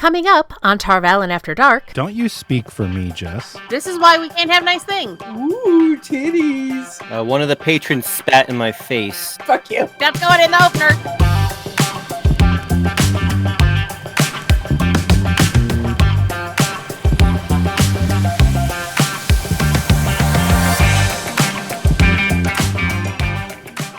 Coming up on Tarvalin After Dark. Don't you speak for me, Jess. This is why we can't have nice things. Ooh, titties. One of the patrons spat in my face. Fuck you. That's going in the opener.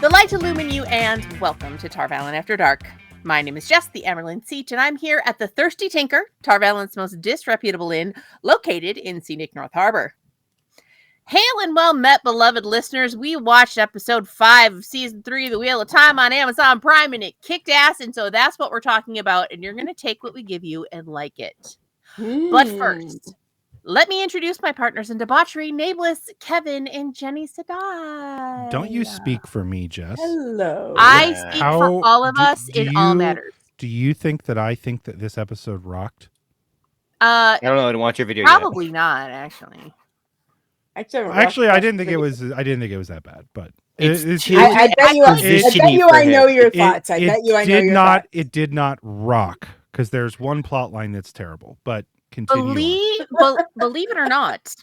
The light illumine you, and welcome to Tarvalin After Dark. My name is Jess, the Emerald Seach, and I'm here at the Thirsty Tinker, Tarvalin's most disreputable inn, located in scenic North Harbor. Hail and well met, beloved listeners. We watched episode 5 of season 3 of The Wheel of Time on Amazon Prime, and it kicked ass, and so that's what we're talking about, and you're going to take what we give you and like it. But first, let me introduce my partners in debauchery, Nameless, Kevin, and Jenny Sadai. Don't you speak for me, Jess. Hello. I speak for all of us. It all matters. Do you think that I think that this episode rocked? I don't know. I didn't watch your video Probably not, actually. Actually, I didn't think it was. I didn't think it was that bad, but I bet you I know your thoughts. I bet you I know your thoughts. It did not rock because there's one plot line that's terrible. But continue. Believe it or not,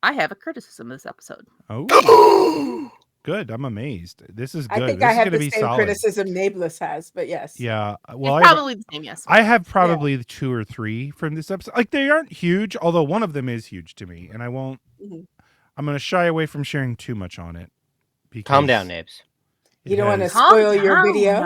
I have a criticism of this episode. Oh, good. I'm amazed. This is good. I think this I is have gonna the be same solid. criticism Nameless has, but yes. Yeah. Well, it's probably the same. Yes. I have probably 2 or 3 from this episode. Like they aren't huge, although one of them is huge to me, and I won't. Mm-hmm. I'm going to shy away from sharing too much on it. Calm down, Nabes. You don't want to spoil your video.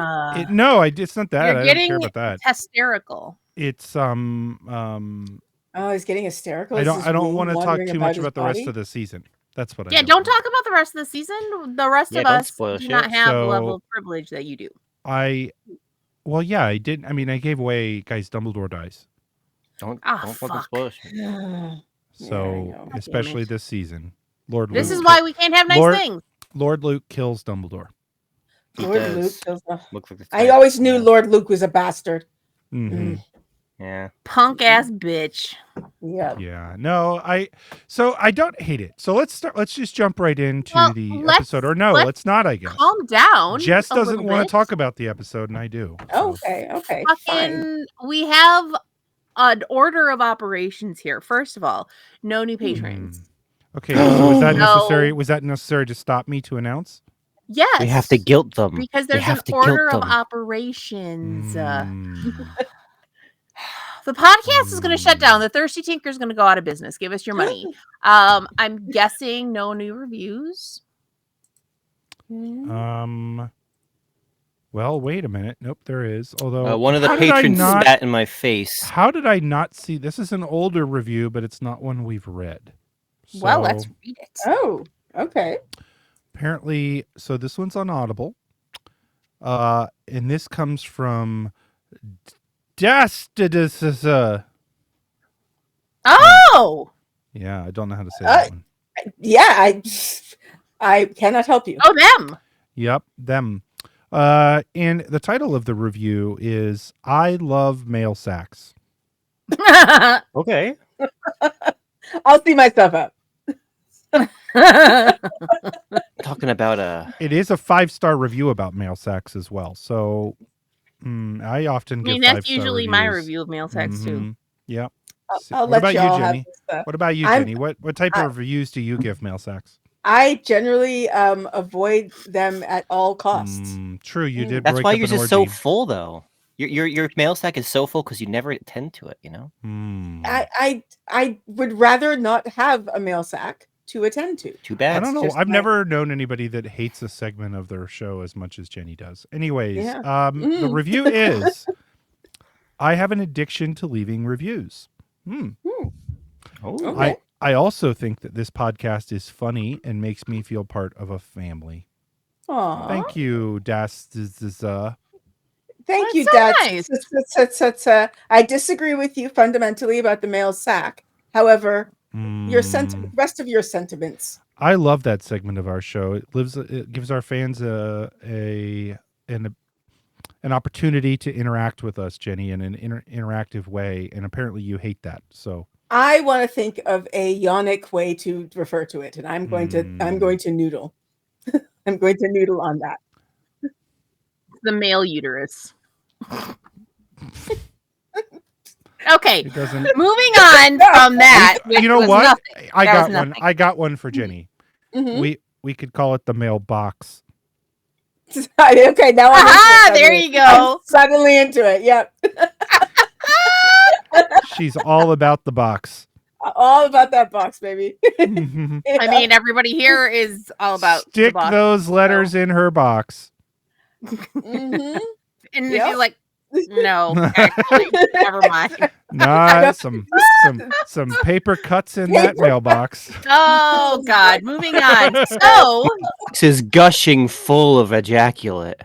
No, it's not that. You're I getting don't care about that. hysterical. It's Oh, he's getting hysterical. I don't want to talk too much about the rest of the season. That's what I don't talk about the rest of the season. The rest of us do not have the level of privilege that you do. I did. I mean, I gave away, guys, Dumbledore dies. Don't fucking spoil shit. So, especially this season. This is why we can't have nice things. Lord Luke kills Dumbledore. Lord Luke kills Looks like I always knew Lord Luke was a bastard. Mm-hmm. Yeah. Punk ass bitch. Yeah. Yeah. No, I don't hate it. So let's just jump right into the episode. Or no, let's not, I guess. Calm down. Jess doesn't want to talk about the episode, and I do. So. Okay. Fine. We have an order of operations here. First of all, no new patrons. Okay, so was that necessary? Was that necessary to stop me to announce? Yes. We have to guilt them. Because there's an order of operations. The podcast is going to shut down. The Thirsty Tinker is going to go out of business. Give us your money. I'm guessing no new reviews. Well, wait a minute. Nope, there is. Although one of the patrons spat in my face. How did I not see? This is an older review, but it's not one we've read. So, well, let's read it. Oh, okay. Apparently, so this one's on Audible. And this comes from Jess. Oh! Yeah, I don't know how to say that one. Yeah, I cannot help you. Oh, them. Yep, them. And the title of the review is I Love Male Sax. Okay. I'll see myself up. Talking about It is a 5-star review about male sex as well. So I often give 5-star that's usually reviews. my review of male sex too. Yep. I'll what let about y'all you, Jenny? What about you, Jenny? What type of reviews do you give male sex? I generally avoid them at all costs. True, you did. That's break why up you're an just orgy. so full, though. Your mail sack is so full because you never attend to it. You know. I would rather not have a mail sack to attend to. Too bad. I don't know. I've never known anybody that hates a segment of their show as much as Jenny does. Anyways, the review is I have an addiction to leaving reviews. Oh, okay. I also think that this podcast is funny and makes me feel part of a family. Aww. Thank you, Das. Thank you, so Dad. nice. I disagree with you fundamentally about the male sack. However, your rest of your sentiments. I love that segment of our show. It gives our fans an opportunity to interact with us, Jenny, in an interactive way. And apparently, you hate that. So I want to think of a yonic way to refer to it, and I'm going to noodle. I'm going to noodle on that. The male uterus. Okay. It doesn't. Moving on from that. You know was what? Nothing. I That got was one. nothing. I got one for Jenny. Mhm. We could call it the mailbox. Okay, now I'm into it. There Suddenly. you go. I'm suddenly into it. Yep. She's all about the box. All about that box, baby. I mean, everybody here is all about the Stick box. those letters in her box. Mhm. And if Yep. you're like, no, actually, never mind. Nah, some paper cuts in that mailbox. Oh God, moving on. So This is gushing full of ejaculate.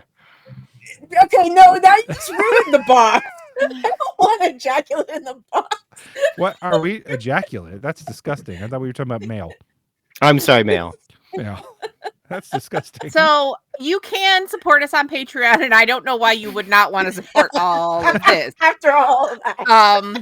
Okay, no, now you just ruined the box. I don't want ejaculate in the box. What are we? Ejaculate? That's disgusting. I thought we were talking about mail. I'm sorry, Mail. Mail. That's disgusting. So you can support us on Patreon, and I don't know why you would not want to support all of this. After all of that.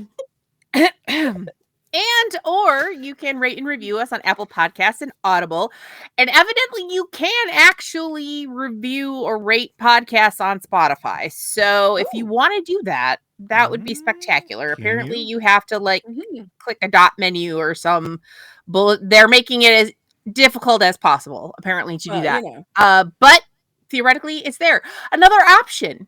And or you can rate and review us on Apple Podcasts and Audible. And evidently you can actually review or rate podcasts on Spotify. So if you want to do that, that would be spectacular. Can Apparently you? you have to like Mhm. click a dot menu or some bullet. They're making it as difficult as possible, apparently, to do Well, that. you know. But theoretically it's there. Another option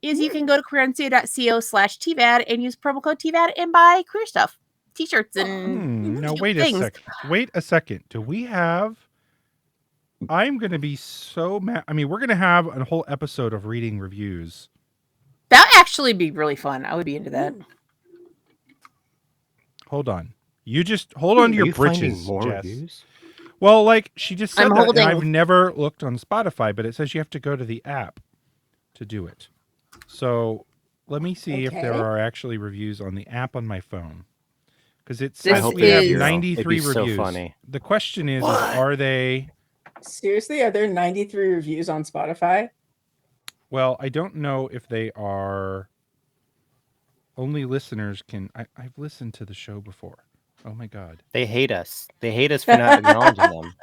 is you can go to queerencia.co/TVAD and use promo code TVAD and buy queer stuff, t-shirts and Now cute wait a things. second. Wait a second. Do we have? I'm going to be so mad. I mean, we're going to have a whole episode of reading reviews. That'd actually be really fun. I would be into that. Hold on. You just hold on to your britches, more Jess. reviews? Well, like she just said I'm that, holding- and I've never looked on Spotify, but it says you have to go to the app to do it. So let me see if there Okay. are actually reviews on the app on my phone. Because it This says I hope we you have is- 93 It'd be so reviews. funny. The question is are they... Seriously, are there 93 reviews on Spotify? Well, I don't know if they are... Only listeners can... I've listened to the show before. Oh my God. They hate us. They hate us for not acknowledging them.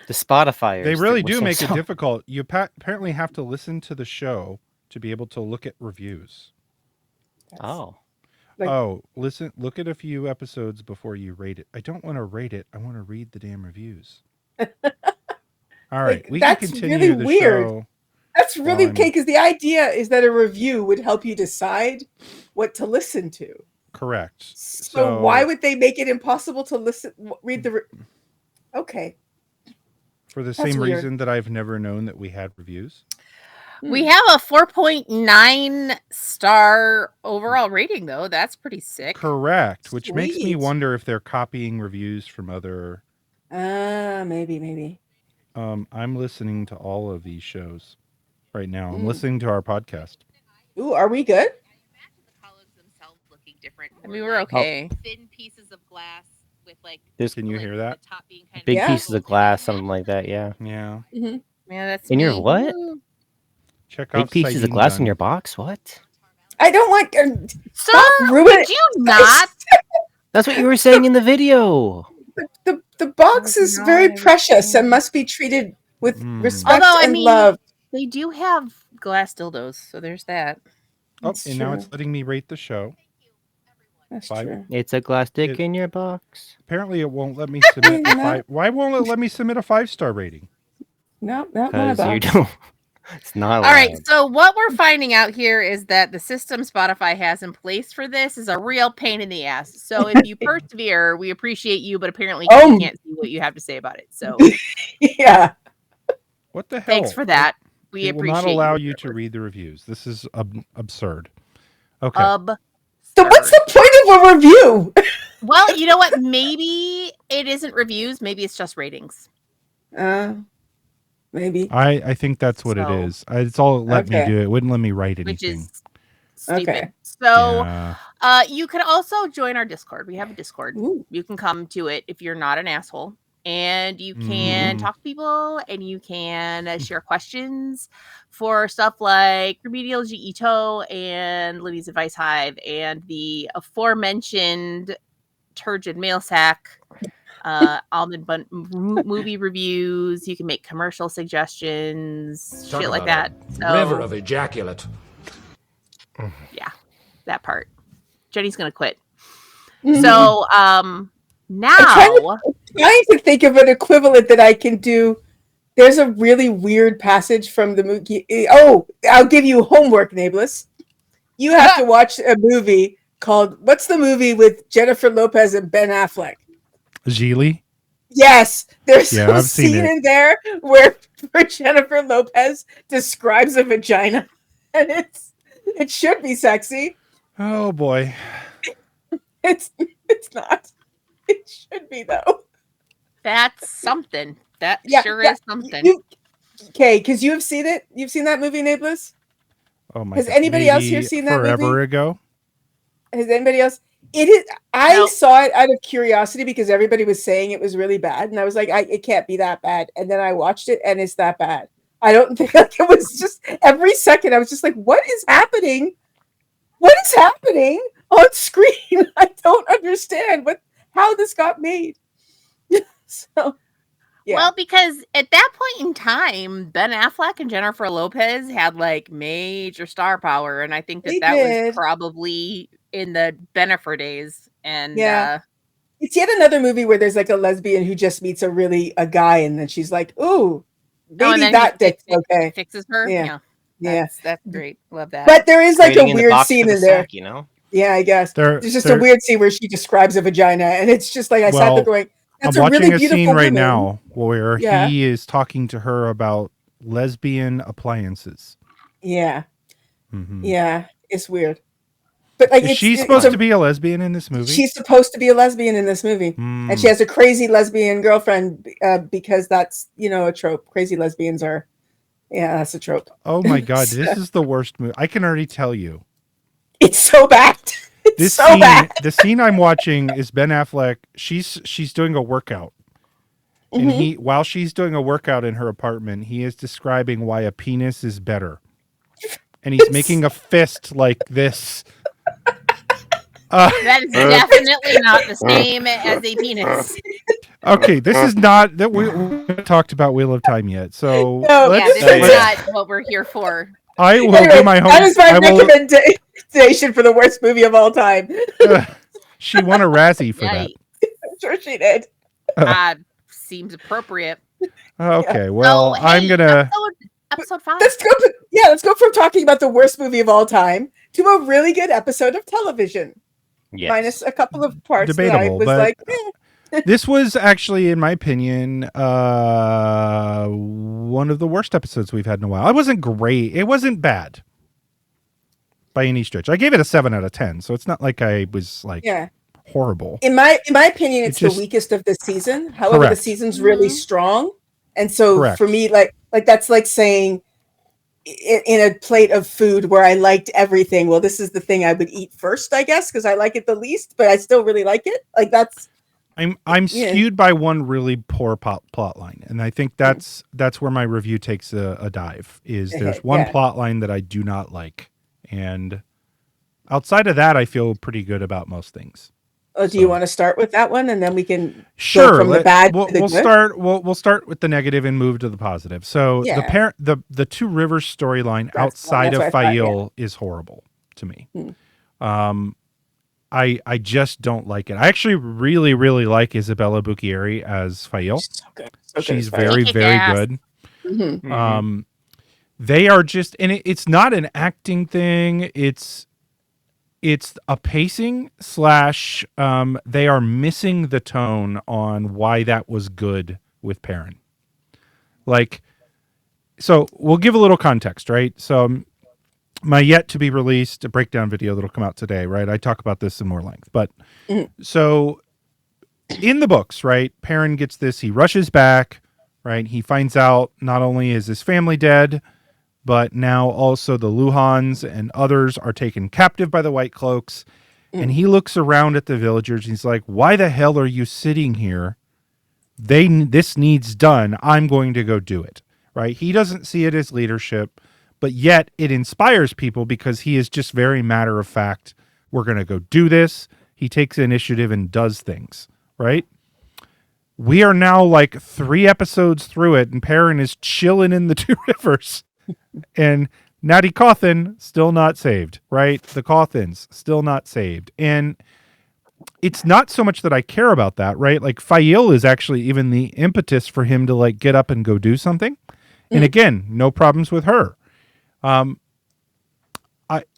The Spotifyers. They really that do listen make it so- difficult. You apparently have to listen to the show to be able to look at reviews. Oh. Like- Look at a few episodes before you rate it. I don't want to rate it. I want to read the damn reviews. All right, Like, we can that's continue really the weird. show. That's really I'm- okay, because the idea is that a review would help you decide what to listen to. Correct. So why would they make it impossible to read the... Okay. For the That's same weird. reason that I've never known that we had reviews. We have a 4.9 star overall rating, though. That's pretty sick. Correct, which makes me Sweet. wonder if they're copying reviews from other... Maybe. I'm listening to all of these shows right now. I'm Mm. listening to our podcast. Ooh, are we good? I mean, we're okay. Thin pieces of glass with like. Can you hear that? Big Yeah. pieces of glass, something like that, yeah. Yeah. Yeah, that's In your me. what? Woo. Check Big out pieces of Sighting glass in Done. your box? What? I don't want... Sir, ruining would it. you not? That's what you were saying in the video. The box is No, very I precious and understand. must be treated with Mm. respect Although, I and mean, love. They do have glass dildos, so there's that. Oh, That's and now true. it's letting me rate the show. That's Five. true. It's a glass dick It- in your box. Apparently, it won't let me submit a No. five. Why won't it let me submit a 5-star rating? No, not my Because you box. don't. It's not allowed. All right, so what we're finding out here is that the system Spotify has in place for this is a real pain in the ass. So if you persevere, we appreciate you, but apparently Oh. you can't see what you have to say about it. So Yeah. What the hell? thanks for that. We It will appreciate not allow you you to read the reviews. This is absurd. Okay. So what's the point of a review? Well, you know what? Maybe it isn't reviews. Maybe it's just ratings. Maybe. I think that's what it So- is. It's all it let me Okay. do. It wouldn't let me write Which anything. is stupid. Okay. So Yeah. you can also join our Discord. We have a Discord. Ooh. You can come to it if you're not an asshole. And you can talk to people and you can share questions for stuff like Remedial GETO and Libby's Advice Hive and the aforementioned Turgid Mail Sack, Almond Bun movie reviews. You can make commercial suggestions, Talk shit like about that. So, River of ejaculate. yeah, that part. Jenny's going to quit. Mhm. So now I'm trying to think of an equivalent that I can do. There's a really weird passage from the movie. Oh, I'll give you homework, Nablus. You have to watch a movie called, what's the movie with Jennifer Lopez and Ben Affleck? Geely? Yes, there's some I've seen scene it. in there where Jennifer Lopez describes a vagina, and it should be sexy. Oh boy. It's not. It should be though. that's something. That sure yeah, is something. Okay, because you have seen it. You've seen that movie, Nablus? Oh my Has God. anybody else here Maybe seen that forever movie? ago? Has anybody else? It is. I No. saw it out of curiosity because everybody was saying it was really bad, and I was like, it can't be that bad. And then I watched it, and it's that bad. I don't think like, it was just every second. I was just like, what is happening? What is happening on screen? I don't understand how this got made. So, yeah. Well, because at that point in time, Ben Affleck and Jennifer Lopez had like major star power, and I think They that did. was probably in the Bennifer days. And Yeah. It's yet another movie where there's like a lesbian who just meets a guy, and then she's like, "Ooh, maybe then that dick's okay." fixes her. Yeah. That's great. Love that. But there is like a Trading in the weird box scene for the in there. sack, you know? Yeah, I guess. There's just a There- weird scene where she describes a vagina, and it's just like I sat there Well, going, "That's I'm a watching really a beautiful scene right woman." now where Yeah. he is talking to her about lesbian appliances. Yeah, Mhm. yeah, it's weird. But like, Is it's she supposed to be a lesbian in this movie? She's supposed to be a lesbian in this movie, and she Mm. has a crazy lesbian girlfriend because that's a trope. Crazy lesbians are, yeah, that's a trope. Oh my God, So- this is the worst movie. I can already tell you. It's so bad. It's This so scene, bad. the scene I'm watching is Ben Affleck. She's doing a workout. And Mhm. while she's doing a workout in her apartment, he is describing why a penis is better. And he's making a fist like this. That is definitely not the same as a penis. Okay, this is not that we talked about Wheel of Time yet. So No, Yeah, this is not what we're here for. I will Anyway, do my home. that is my recommendation for the worst movie of all time. She won a Razzie for that. I'm sure she did. Seems appropriate. Okay, well, So, I'm hey, gonna. episode 5. Let's go from talking about the worst movie of all time to a really good episode of television. Yes. Minus a couple of parts Debatable, that I was but like, this was actually, in my opinion, one of the worst episodes we've had in a while. It wasn't great. It wasn't bad by any stretch. I gave it a 7 out of 10, so it's not like I was like horrible. In my opinion, it's the weakest of the season. However, the season's really strong, and so for me, like that's like saying in a plate of food where I liked everything. Well, this is the thing I would eat first, I guess, because I like it the least, but I still really like it. Like that's. I'm skewed by one really poor plot line, and I think that's where my review takes a dive. Is there's one plot line that I do not like, and outside of that, I feel pretty good about most things. Oh, do you want to start with that one, and then we can sure go from the bad we'll, to the we'll good? start we'll start with the negative and move to the positive. So Yeah. the Two Rivers storyline outside of Fail is horrible to me. I just don't like it. I actually really, really like Isabella Bucchieri as Fail. She's very, very good. Mm-hmm. They are just, and it's not an acting thing. It's a pacing / they are missing the tone on why that was good with Perrin. Like, so we'll give a little context, right? So my yet to be released breakdown video that'll come out today, right? I talk about this in more length, but so in the books, right? Perrin gets this, he rushes back, right? He finds out not only is his family dead, but now also the Luhans and others are taken captive by the White Cloaks. And he looks around at the villagers and he's like, why the hell are you sitting here? This needs done. I'm going to go do it. Right? He doesn't see it as leadership, but yet it inspires people because he is just very matter of fact. We're going to go do this. He takes initiative and does things. Right? We are now like 3 episodes through it and Perrin is chilling in the Two Rivers. And Natty Cawthon still not saved, right? The Cawthons still not saved. And it's not so much that I care about that, right? Like Fail is actually even the impetus for him to like get up and go do something. And again, no problems with her.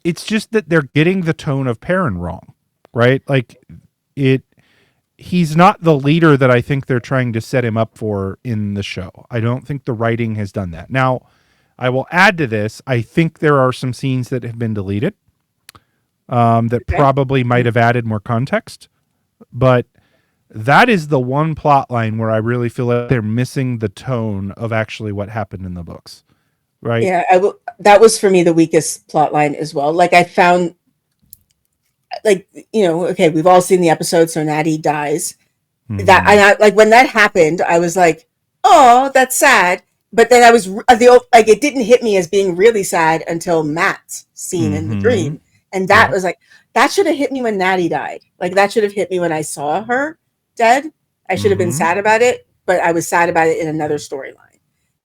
It's just that they're getting the tone of Perrin wrong, right? Like he's not the leader that I think they're trying to set him up for in the show. I don't think the writing has done that. Now, I will add to this. I think there are some scenes that have been deleted that probably might have added more context, but that is the one plot line where I really feel like they're missing the tone of actually what happened in the books. Right. Yeah, that was for me the weakest plot line as well. Like I found, like, okay, we've all seen the episode, so Natty dies. That, and I, like when that happened, I was like, oh, that's sad. But then I was like, it didn't hit me as being really sad until Matt's scene in the dream, and that was like, that should have hit me when Natty died. Like that should have hit me when I saw her dead. I should have been sad about it, but I was sad about it in another storyline.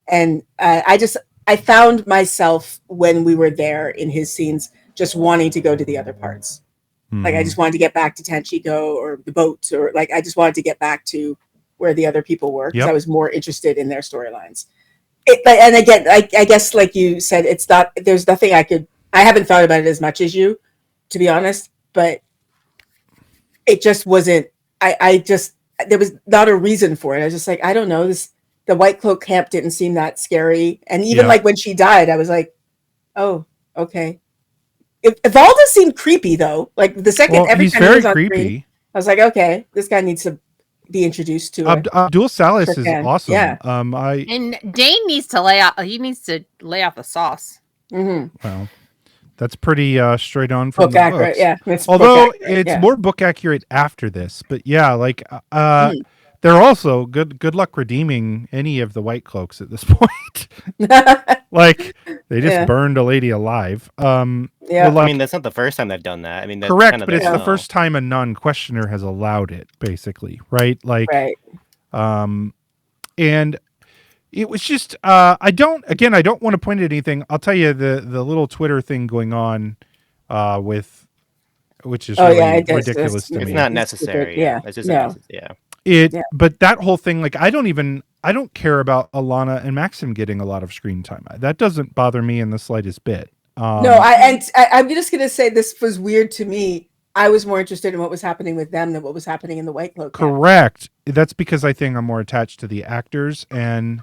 And I found myself when we were there in his scenes just wanting to go to the other parts. Like I just wanted to get back to Tanchico or the boat, or like I just wanted to get back to where the other people were because I was more interested in their storylines. And again, I guess like you said, it's not. There's nothing I haven't thought about it as much as you, to be honest. But it just wasn't. There was not a reason for it. I was just like, I don't know. The White Cloak camp didn't seem that scary, and even like when she died, I was like, oh, okay. Valda seemed creepy though. Like the second every time he was on screen, I was like, okay, this guy needs to be introduced to Abdul Salas is awesome. Yeah. And Dane needs to lay out. He needs to lay out the sauce. Well, that's pretty straight on from book the accurate. books. Yeah, although it's more book accurate after this, but yeah, like they're also good luck redeeming any of the White Cloaks at this point. Like they just burned a lady alive. Yeah, I mean that's not the first time they've done that. I mean, that's correct, kind of but it's the first time a non-questioner has allowed it, basically, right? Like, and it was just I don't want to point at anything. I'll tell you the little Twitter thing going on with, which is really ridiculous to me. It's not necessary. Yeah, it's just but that whole thing, like I don't care about Alana and Maxim getting a lot of screen time. That doesn't bother me in the slightest bit. No, I'm just gonna say this was weird to me. I was more interested in what was happening with them than what was happening in the White Cloak camp. Correct. That's because I think I'm more attached to the actors, and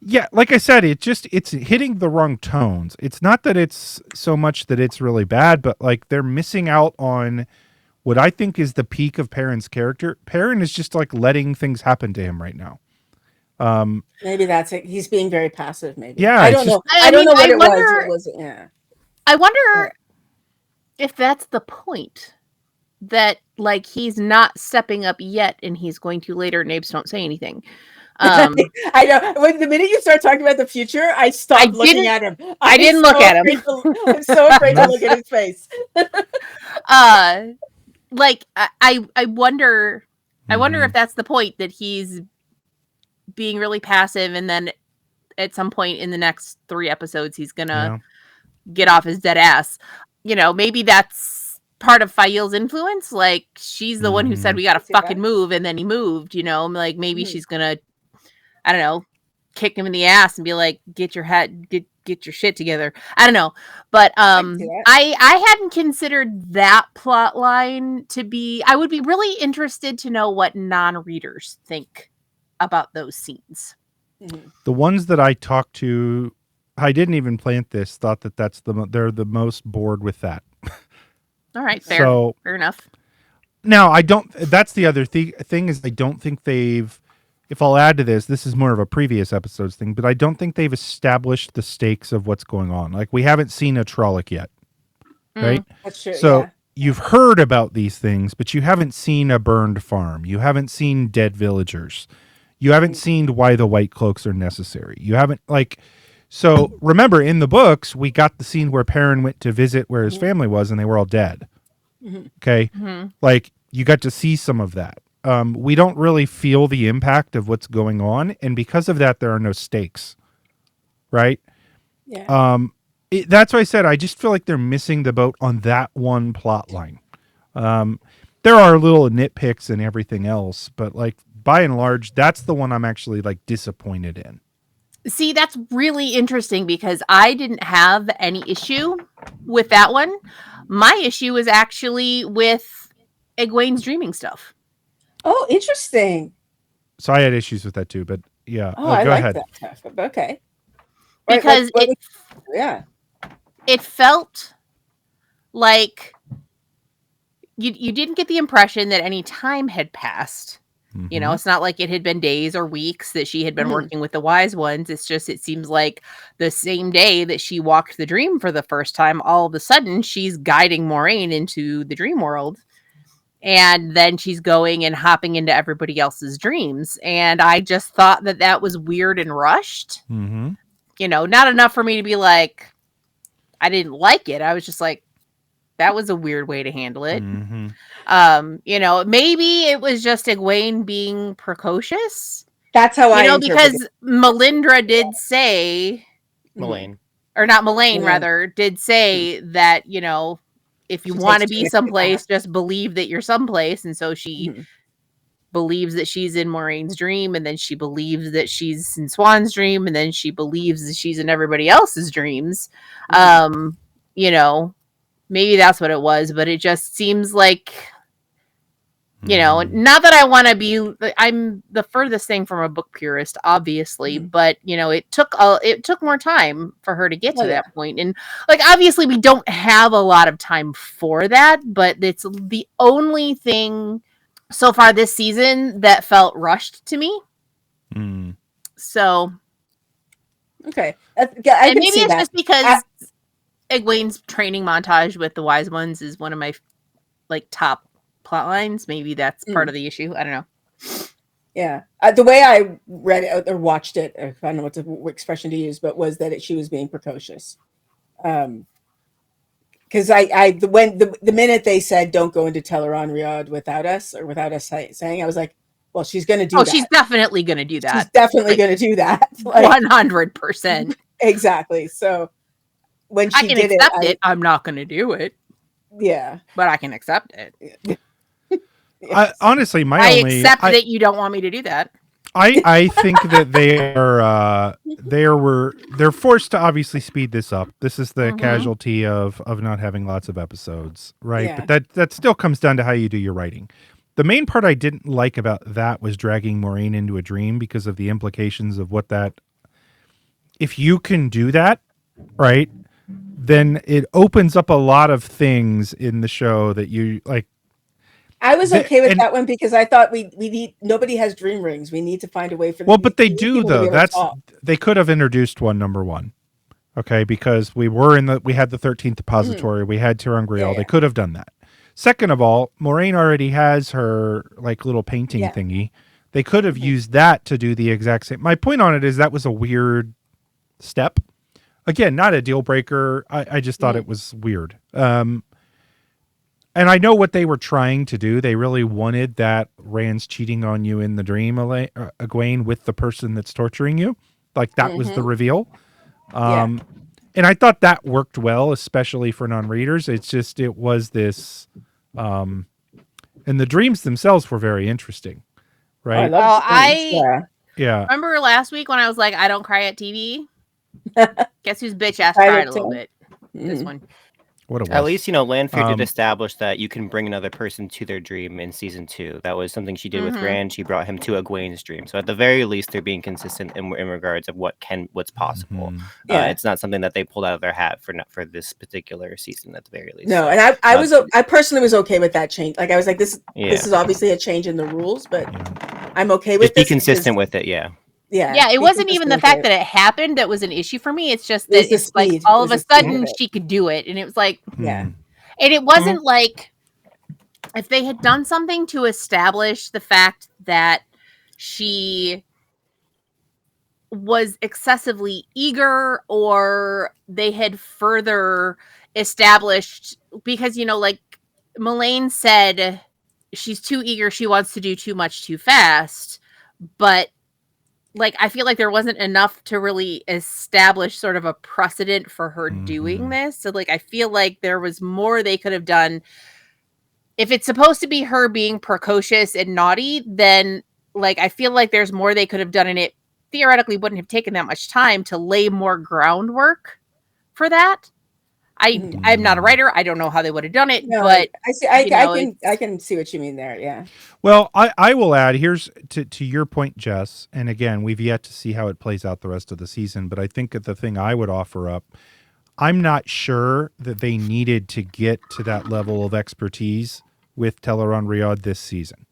yeah, like I said, it's hitting the wrong tones. It's not that it's so much that it's really bad, but like they're missing out on what I think is the peak of Perrin's character. Perrin is just like letting things happen to him right now. Maybe that's it. He's being very passive. Maybe. Yeah, I don't know. I don't know what it was. Yeah. I wonder if that's the point. That like he's not stepping up yet, and he's going to later. Nabes don't say anything. I know. When the minute you start talking about the future, I stopped looking at him. I didn't look at him. I'm so afraid to look at his face. Like I wonder. I wonder if that's the point, that he's being really passive, and then at some point in the next 3 episodes, he's gonna get off his dead ass. Maybe that's part of Fail's influence. Like she's the one who said we gotta fucking move, and then he moved. Like maybe she's gonna, I don't know, kick him in the ass and be like, get your shit together. I don't know, but I hadn't considered that plot line to be. I would be really interested to know what non-readers think about those scenes. The ones that I talked to, I didn't even plant this, thought that they're the most bored with that. All right, fair enough. Now, that's the other thing is I don't think they've, if I'll add to this is more of a previous episodes thing, but I don't think they've established the stakes of what's going on. Like we haven't seen a Trolloc yet, right? That's true. So you've heard about these things, but you haven't seen a burned farm. You haven't seen dead villagers. You haven't seen why the White Cloaks are necessary. You haven't so remember in the books, we got the scene where Perrin went to visit where his family was and they were all dead. Okay. Like you got to see some of that. We don't really feel the impact of what's going on. And because of that, there are no stakes. Right. Yeah. That's why I said I just feel like they're missing the boat on that one plot line. There are little nitpicks and everything else, but like by and large, that's the one I'm actually like disappointed in. See, that's really interesting because I didn't have any issue with that one. My issue was actually with Egwene's dreaming stuff. Oh, interesting. So I had issues with that too, but yeah. Oh, I Go like ahead. that stuff. Okay. Because yeah. it felt like you didn't get the impression that any time had passed. You know, it's not like it had been days or weeks that she had been working with the wise ones. It's just, it seems like the same day that she walked the dream for the first time, all of a sudden she's guiding Moraine into the dream world. And then she's going and hopping into everybody else's dreams. And I just thought that that was weird and rushed. You know, not enough for me to be like, I didn't like it. I was just like, that was a weird way to handle it. You know, maybe it was just Egwene being precocious. That's how I because Melindra did say, Mullane. or not Mullane, rather, did say that, you know, if you want to be someplace, just believe that you're someplace. And so she believes that she's in Moraine's dream, and then she believes that she's in Swan's dream, and then she believes that she's in everybody else's dreams. You know, maybe that's what it was, but it just seems like, you know, not that I want to be, I'm the furthest thing from a book purist, obviously, but you know, it took more time for her to get to that point. And like, obviously we don't have a lot of time for that, but it's the only thing so far this season that felt rushed to me. So, okay. And maybe it's just because Egwene's training montage with the wise ones is one of my like top plot lines. Maybe that's part of the issue. I don't know. Yeah. The way I read it or watched it, I don't know what expression to use, but was that she was being precocious. Because the minute they said don't go into Teleron Riyadh without us or without us saying, I was like, well, she's going to do that. She's definitely going to do that. She's definitely going to do that. 100%. Exactly. So when she I can accept it, I'm not going to do it. Yeah. But I can accept it. Yes. Honestly, I accept that you don't want me to do that. I think that they're forced to obviously speed this up. This is the casualty of not having lots of episodes, right? Yeah. But that still comes down to how you do your writing. The main part I didn't like about that was dragging Moraine into a dream because of the implications of what that. If you can do that, right, then it opens up a lot of things in the show that you like. I was okay with that one because I thought we need, nobody has dream rings. We need to find a way for them. Well, but they do though. They could have introduced one, number one. Okay, because we had the 13th depository, we had Terangriel. They could have done that. Second of all, Moraine already has her like little painting thingy. They could have used that to do the exact same. My point on it is that was a weird step. Again, not a deal breaker. I just thought it was weird. And I know what they were trying to do. They really wanted that Rand's cheating on you in the dream, Egwene, with the person that's torturing you. Like that was the reveal. And I thought that worked well, especially for non-readers. It's just, it was this, and the dreams themselves were very interesting, right? Remember last week when I was like, I don't cry at TV? Guess whose bitch ass cried a little bit. This one. What it was. At least, Lanfear did establish that you can bring another person to their dream in season 2. That was something she did with Rand. She brought him to Egwene's dream. So at the very least, they're being consistent in regards of what's possible. It's not something that they pulled out of their hat for this particular season at the very least. No, and I personally was okay with that change. Like I was like, this is obviously a change in the rules, but I'm okay with this. Be consistent with it, yeah. Yeah, it wasn't even the fact that it happened that was an issue for me. It's just that it's like all of a sudden she could do it. And it was like, and it wasn't like if they had done something to establish the fact that she was excessively eager, or they had further established, because, like Mullane said, she's too eager. She wants to do too much too fast, but like, I feel like there wasn't enough to really establish sort of a precedent for her doing this. So, like, I feel like there was more they could have done. If it's supposed to be her being precocious and naughty, then, like, I feel like there's more they could have done, and it theoretically wouldn't have taken that much time to lay more groundwork for that. I'm not a writer. I don't know how they would have done it, No, but I see. I can see what you mean there. Yeah. Well, I will add, here's to your point, Jess, and again, we've yet to see how it plays out the rest of the season, but I think that the thing I would offer up, I'm not sure that they needed to get to that level of expertise with Teleron Riyadh this season.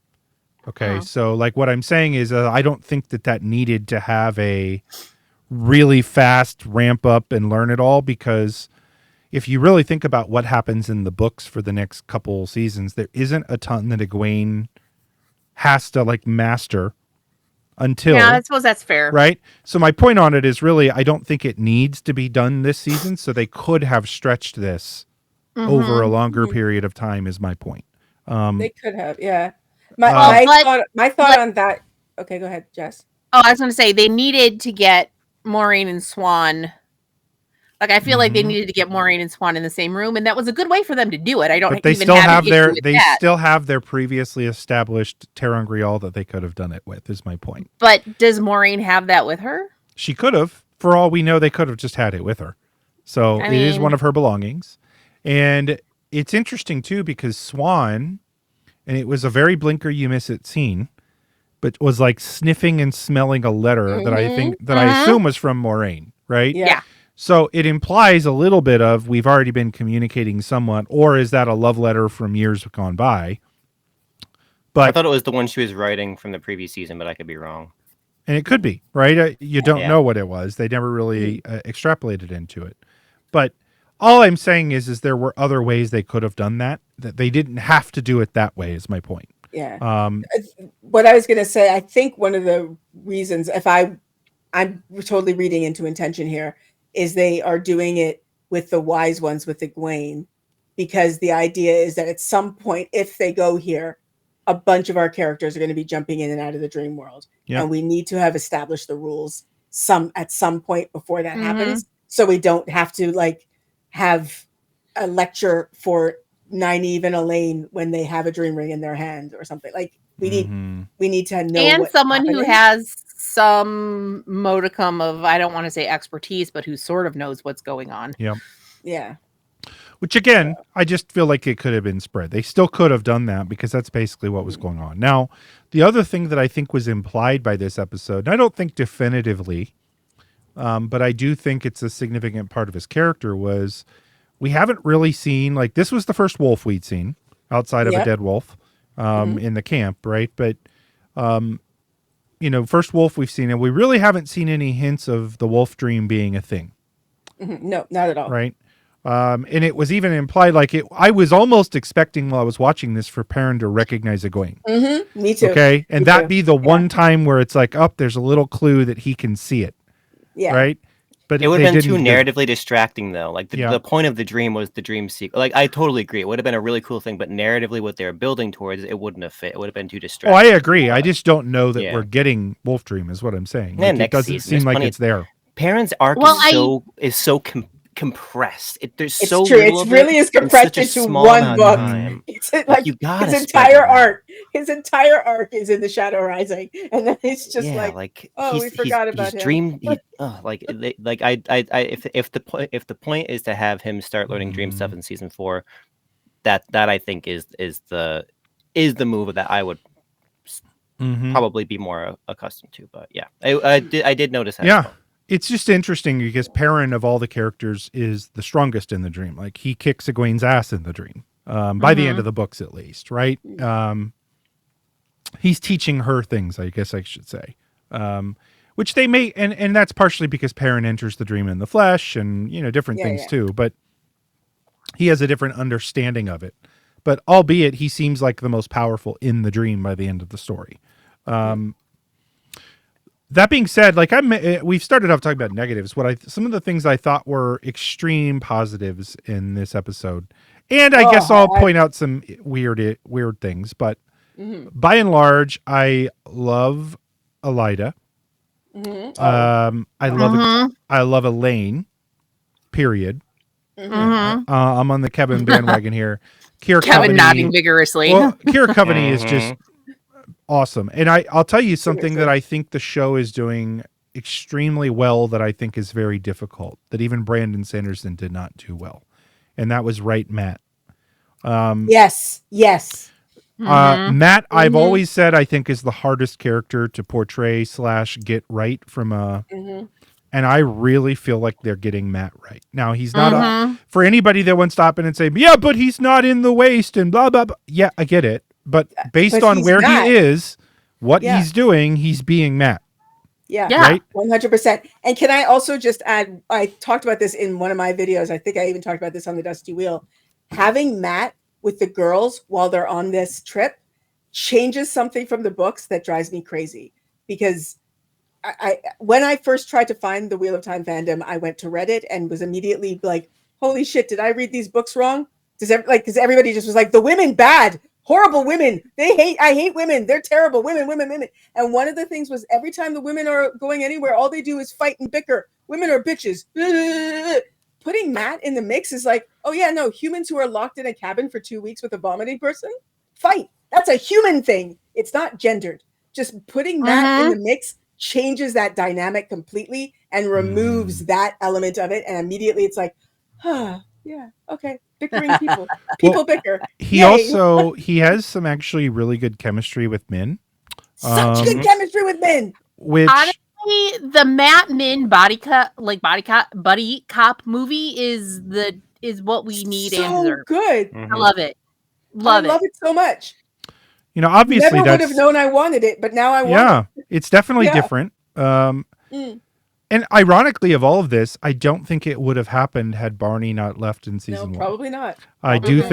Okay, so like what I'm saying is I don't think that needed to have a really fast ramp up and learn it all, because if you really think about what happens in the books for the next couple seasons, there isn't a ton that Egwene has to like master until. yeah, I suppose that's fair. Right. So my point on it is really, I don't think it needs to be done this season. So they could have stretched this over a longer period of time is my point. They could have. Yeah. My thought on that. Okay, go ahead, Jess. Oh, I was going to say they needed to get Maureen and Swan. Like, I feel like they needed to get Maureen and Swan in the same room, and that was a good way for them to do it. I don't. But they even still have their that. still have their previously established Terran Grial that they could have done it with. Is my point. But does Maureen have that with her? She could have. For all we know, they could have just had it with her. So it is one of her belongings, and it's interesting too because Swan, and it was a very blinker you miss it scene, but was like sniffing and smelling a letter that I assume was from Maureen, right? Yeah. So it implies a little bit of we've already been communicating somewhat, or is that a love letter from years gone by? But I thought it was the one she was writing from the previous season, but I could be wrong. And it could be, right? You don't know what it was. They never really extrapolated into it. But all I'm saying is there were other ways they could have done that they didn't have to do it that way is my point. Yeah. What I was going to say, I think one of the reasons, I'm totally reading into intention here, is they are doing it with the wise ones with Egwene, because the idea is that at some point, if they go here, a bunch of our characters are going to be jumping in and out of the dream world. And we need to have established the rules at some point before that happens. So we don't have to like have a lecture for Nynaeve and Elaine when they have a dream ring in their hand or something. Like we need to know. And someone who has some modicum of, I don't want to say expertise, but who sort of knows what's going on. Yep. Yeah. Which again, I just feel like it could have been spread. They still could have done that because that's basically what was going on. Now, the other thing that I think was implied by this episode, and I don't think definitively, but I do think it's a significant part of his character, was we haven't really seen, like, this was the first wolf we'd seen outside of a dead wolf in the camp, right? But, first wolf we've seen, and we really haven't seen any hints of the wolf dream being a thing. No, not at all. Right. And it was even implied, like I was almost expecting while I was watching this for Perrin to recognize Egwene. Me too. Okay. And that be the one time where it's like, oh, there's a little clue that he can see it. Yeah. Right. But it would have been too narratively distracting, though. Like the point of the dream was the dream sequence. Like I totally agree. It would have been a really cool thing, but narratively, what they were building towards, it wouldn't have fit. It would have been too distracting. Oh, I agree. I just don't know that we're getting Wolf Dream, is what I'm saying. Like, it doesn't seem like it's there. Perrin's arc is so compressed. There's it's so true. little. It's really is compressed into one book. It's like his entire arc. His entire arc is in the Shadow Rising, and then it's just we forgot about him. If the point is to have him start learning dream stuff in season 4, that I think is the move that I would probably be more accustomed to. But yeah, I did notice that. Yeah. It's just interesting because Perrin of all the characters is the strongest in the dream. Like he kicks Egwene's ass in the dream, by the end of the books at least, right? He's teaching her things, I guess I should say, which they may, and that's partially because Perrin enters the dream in the flesh and, different things too, but he has a different understanding of it. But albeit he seems like the most powerful in the dream by the end of the story. That being said, like we've started off talking about negatives. Some of the things I thought were extreme positives in this episode, and I guess I'll point out some weird things. But by and large, I love Elida. Mhm. I love Mhm. I love Elaine. Period. Mhm. I'm on the Kevin bandwagon here. Kira Kevin Coveney. nodding vigorously. Well, Kira Coveney is just awesome, and I'll tell you something that Seriously. I think the show is doing extremely well. That I think is very difficult. That even Brandon Sanderson did not do well, and that was write Matt. Yes. Yes. Mhm. Matt, I've Mhm. always said I think is the hardest character to portray / get right from a. Mhm. And I really feel like they're getting Matt right. Now, he's not Yeah. Mhm. for anybody that wants to stop in and say, yeah, but he's not in the waste and blah, blah, blah. Yeah, I get it. But based But on he's where Matt. he is, what Yeah. he's doing, he's being Matt, Yeah. Yeah. right? 100%. And can I also just add, I talked about this in one of my videos. I think I even talked about this on the Dusty Wheel. Having Matt with the girls while they're on this trip changes something from the books that drives me crazy. Because I when I first tried to find the Wheel of Time fandom, I went to Reddit and was immediately like, holy shit, did I read these books wrong? Because everybody just was like, the women bad, horrible women. I hate women. They're terrible. Women. And one of the things was every time the women are going anywhere, all they do is fight and bicker. Women are bitches. Putting Matt in the mix is like, oh yeah, no, humans who are locked in a cabin for 2 weeks with a vomiting person, fight. That's a human thing. It's not gendered. Just putting Matt in Mhm. the mix changes that dynamic completely and removes that element of it. And immediately it's like, yeah, okay, bickering people. People bicker. He Yay. he has some actually really good chemistry with Min, Such good chemistry with men. which Honestly, the Matt Min buddy cop movie is what we need and So deserve. good. I love it. I Love love it. it so much. obviously Never would have that's known I wanted it, but now I want yeah, it's definitely Yeah. different. it. And ironically, of all of this, I don't think it would have happened had Barney not left in No, season 1. probably not. I Probably do not.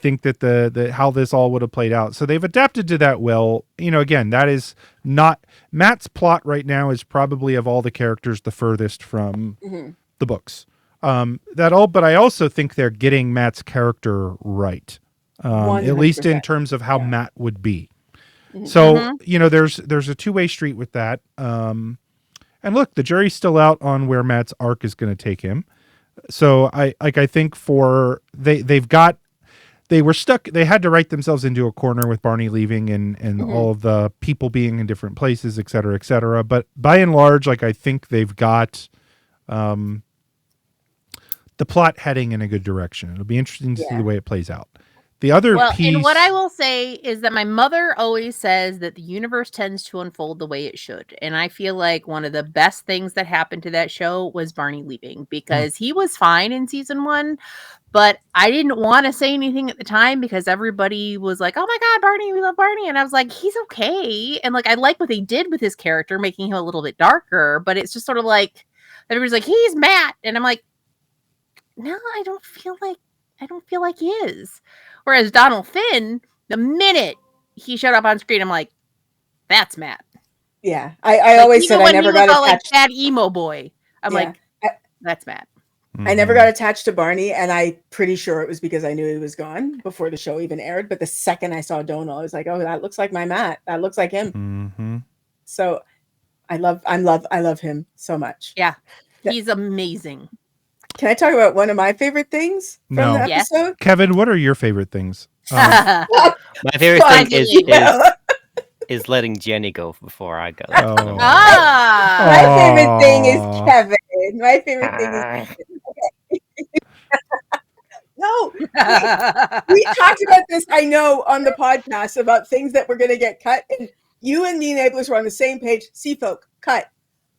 think that the how this all would have played out. So they've adapted to that well. Again, that is not Matt's plot right now is probably of all the characters the furthest from Mhm. the books. But I also think they're getting Matt's character right. At least in 100%. terms of how Yeah. Matt would be. Mhm. So, there's a two-way street with that. And look, the jury's still out on where Matt's arc is going to take him. So I think they were stuck. They had to write themselves into a corner with Barney leaving and all of the people being in different places, et cetera, et cetera. But by and large, I think they've got the plot heading in a good direction. It'll be interesting to see the way it plays out. The other piece. And what I will say is that my mother always says that the universe tends to unfold the way it should. And I feel like one of the best things that happened to that show was Barney leaving because he was fine in season 1, but I didn't want to say anything at the time because everybody was like, oh my God, Barney, we love Barney. And I was like, he's okay. And I like what they did with his character, making him a little bit darker, but it's just sort of like, everybody's like, he's Matt. And I'm like, no, I don't feel like he is. Whereas Donald Finn, the minute he showed up on screen, I'm like, that's Matt. Yeah. I always said even I when never he was got all attached. sad emo boy, I'm Yeah. like, that's Matt. I never got attached to Barney, and I'm pretty sure it was because I knew he was gone before the show even aired. But the second I saw Donal, I was like, "Oh, that looks like my Matt. That looks like him." Mm-hmm. So, I love him so much. Yeah, he's amazing. Can I talk about one of my favorite things from the Yes. episode? Kevin, what are your favorite things? My favorite thing is Yeah. is letting Jenny go before I go. Oh. My favorite thing is Kevin. My favorite thing is no. We talked about this, I know, on the podcast about things that were going to get cut, and you and the enablers were on the same page. Seafolk cut.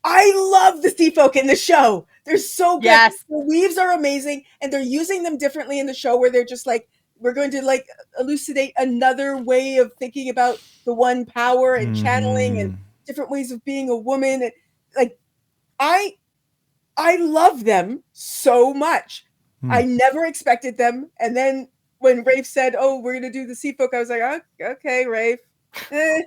I love the Seafolk in the show. They're so good. Yes. The weaves are amazing, and they're using them differently in the show where they're just like, we're going to elucidate another way of thinking about the one power and channeling and different ways of being a woman. And I love them so much. I never expected them. And then when Rafe said, oh, we're going to do the Seafolk, I was like, oh, okay, Rafe. And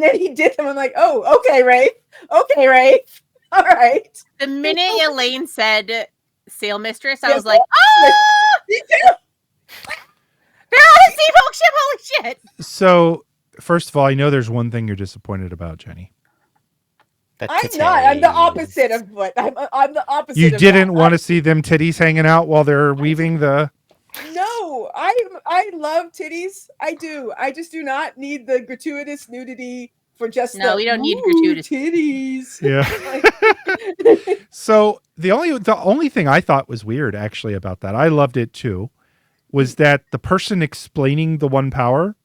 then he did them. I'm like, oh, okay, Rafe. Okay, Rafe. All right. The minute Elaine said sail mistress, I Yes, was like, Me too. they're on a Seafolk ship. Holy shit. So, first of all, I know there's one thing you're disappointed about, Jenny. I'm not. I'm the opposite of what I'm the opposite. You of didn't that. want to see them titties hanging out while they're weaving the. No, I love titties. I do. I just do not need the gratuitous nudity for just No, the we don't need gratuitous titties. Yeah. So the only thing I thought was weird actually about that, I loved it too, was that the person explaining the one power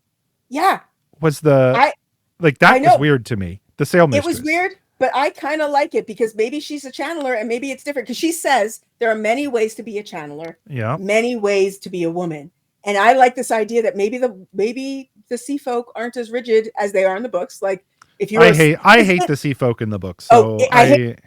Yeah, was the I that was know weird to me. The sail it mistress. was weird, but I kind of like it because maybe she's a channeler and maybe it's different because she says there are many ways to be a channeler, Yeah. many ways to be a woman, and I like this idea that maybe the Seafolk aren't as rigid as they are in the books. Like if you're I hate the Seafolk in the book, so I hate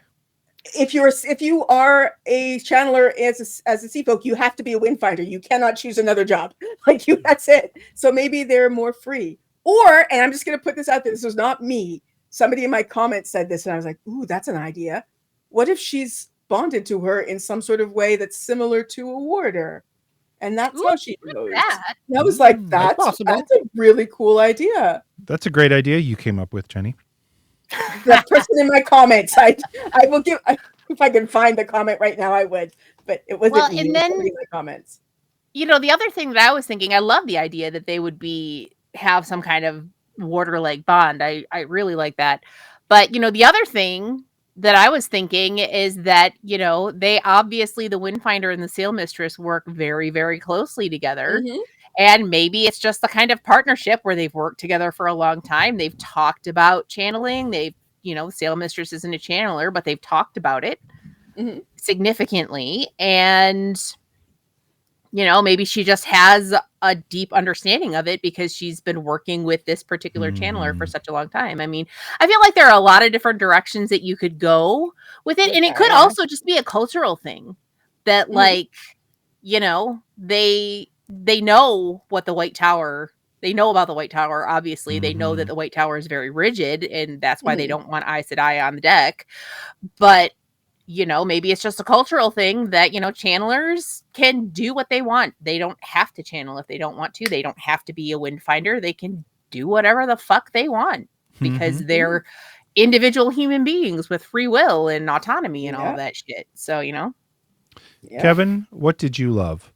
if you are a channeler as a Seafolk, you have to be a windfinder. You cannot choose another job. Like that's it. So maybe they're more free. Or, and I'm just going to put this out there. This was not me. Somebody in my comments said this, and I was like, "Ooh, that's an idea. What if she's bonded to her in some sort of way that's similar to a warder, and that's how she knows?" that. And I was like, That's "That's possible. a really cool idea." That's a great idea you came up with, Jenny. The person in my comments, I will give if I can find the comment right now, I would, but it wasn't Well, me. and It was then somebody in my comments. the other thing that I was thinking, I love the idea that they would have some kind of warder-like bond. I really like that. But the other thing that I was thinking is that they obviously the Windfinder and the Sail Mistress work very, very closely together. Mhm. And maybe it's just the kind of partnership where they've worked together for a long time. They've talked about channeling. Sail Mistress isn't a channeler, but they've talked about it Mhm. significantly. And, maybe she just has a deep understanding of it because she's been working with this particular channeler for such a long time. I mean, I feel like there are a lot of different directions that you could go with it. And it could also just be a cultural thing that, they know what the White Tower, they know about the White Tower. Obviously, they know that the White Tower is very rigid, and that's why they don't want Aes Sedai on the deck. But, maybe it's just a cultural thing that, channelers can do what they want. They don't have to channel if they don't want to. They don't have to be a windfinder. They can do whatever the fuck they want because they're individual human beings with free will and autonomy and all that shit. So, Kevin, what did you love?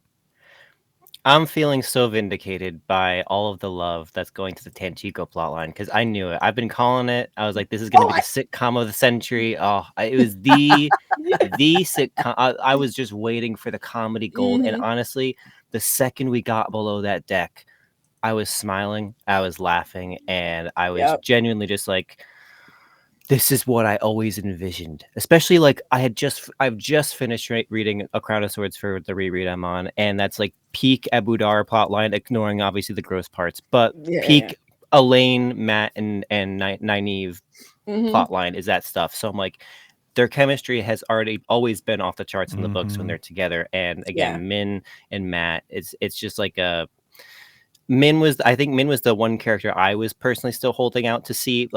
I'm feeling so vindicated by all of the love that's going to the Tanchico plotline because I knew it. I've been calling it. I was like, this is going to be the sitcom of the century. Oh, it was the sitcom. I was just waiting for the comedy gold. And honestly, the second we got below that deck, I was smiling, I was laughing, and I was genuinely just like, this is what I always envisioned. Especially like I've just finished reading A Crown of Swords for the reread I'm on, and that's like peak Abu Dar plotline, ignoring obviously the gross parts, but peak Elaine, Matt, and Nynaeve plotline is that stuff. So I'm like, their chemistry has always been off the charts in the books when they're together. And again, Min and Matt, it's just like a. I think Min was the one character I was personally still holding out to see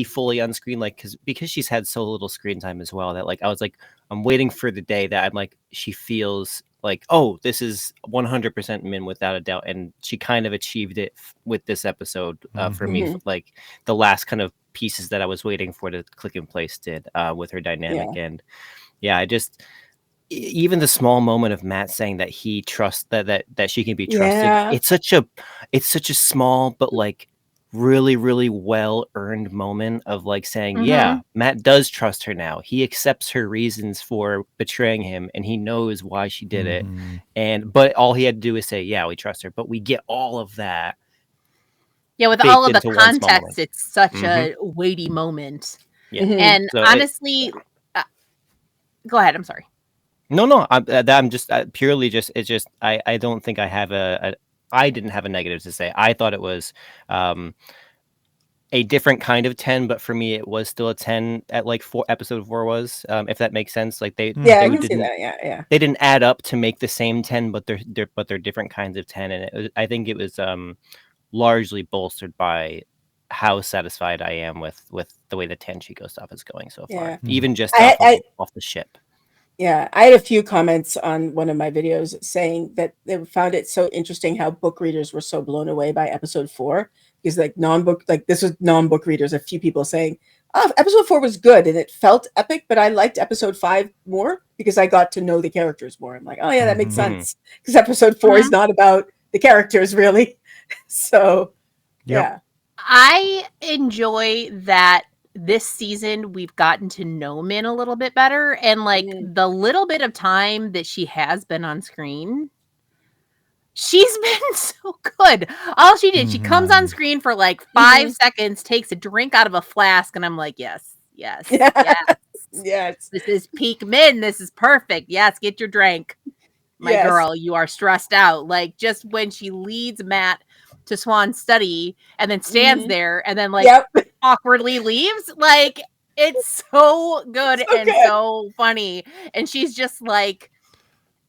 fully on screen, because she's had so little screen time as well, that I was like, I'm waiting for the day that I'm like, she feels like, oh, this is 100% Min without a doubt. And she kind of achieved it with this episode for me. Like the last kind of pieces that I was waiting for to click in place did with her dynamic. And I just, even the small moment of Matt saying that he trusts that she can be trusted. It's such a small but really, really well earned moment of saying, yeah, Matt does trust her now. He accepts her reasons for betraying him, and he knows why she did it. But all he had to do is say, yeah, we trust her. But we get all of that. Yeah, with all of the context, it's such a weighty moment. Yeah. And so honestly, go ahead. I'm sorry. No, I'm just purely just. It's just I don't think I have I didn't have a negative to say. I thought it was a different kind of 10, but for me it was still a 10 at episode 4 was, if that makes sense. Like they I can see that. Yeah. They didn't add up to make the same 10, but they're different kinds of 10, and I think it was largely bolstered by how satisfied I am with the way the Tanchico stuff is going so far, even just off the ship. Yeah, I had a few comments on one of my videos saying that they found it so interesting how book readers were so blown away by episode 4, because this was non-book readers. A few people saying, Episode 4 was good and it felt epic, but I liked episode 5 more because I got to know the characters more. I'm like, oh yeah, that makes Mhm. sense. Because episode 4 is not about the characters really. So Yep. yeah. I enjoy that this season we've gotten to know Min a little bit better, and like the little bit of time that she has been on screen, she's been so good. All she did, she comes on screen for like 5 seconds, takes a drink out of a flask, and I'm like, yes, yes, yes. Yes. This is peak Min. This is perfect. Yes, get your drink. My girl, you are stressed out. Like just when she leads Matt to Swan's study and then stands there and then like awkwardly leaves, like it's so good and so funny. And she's just like,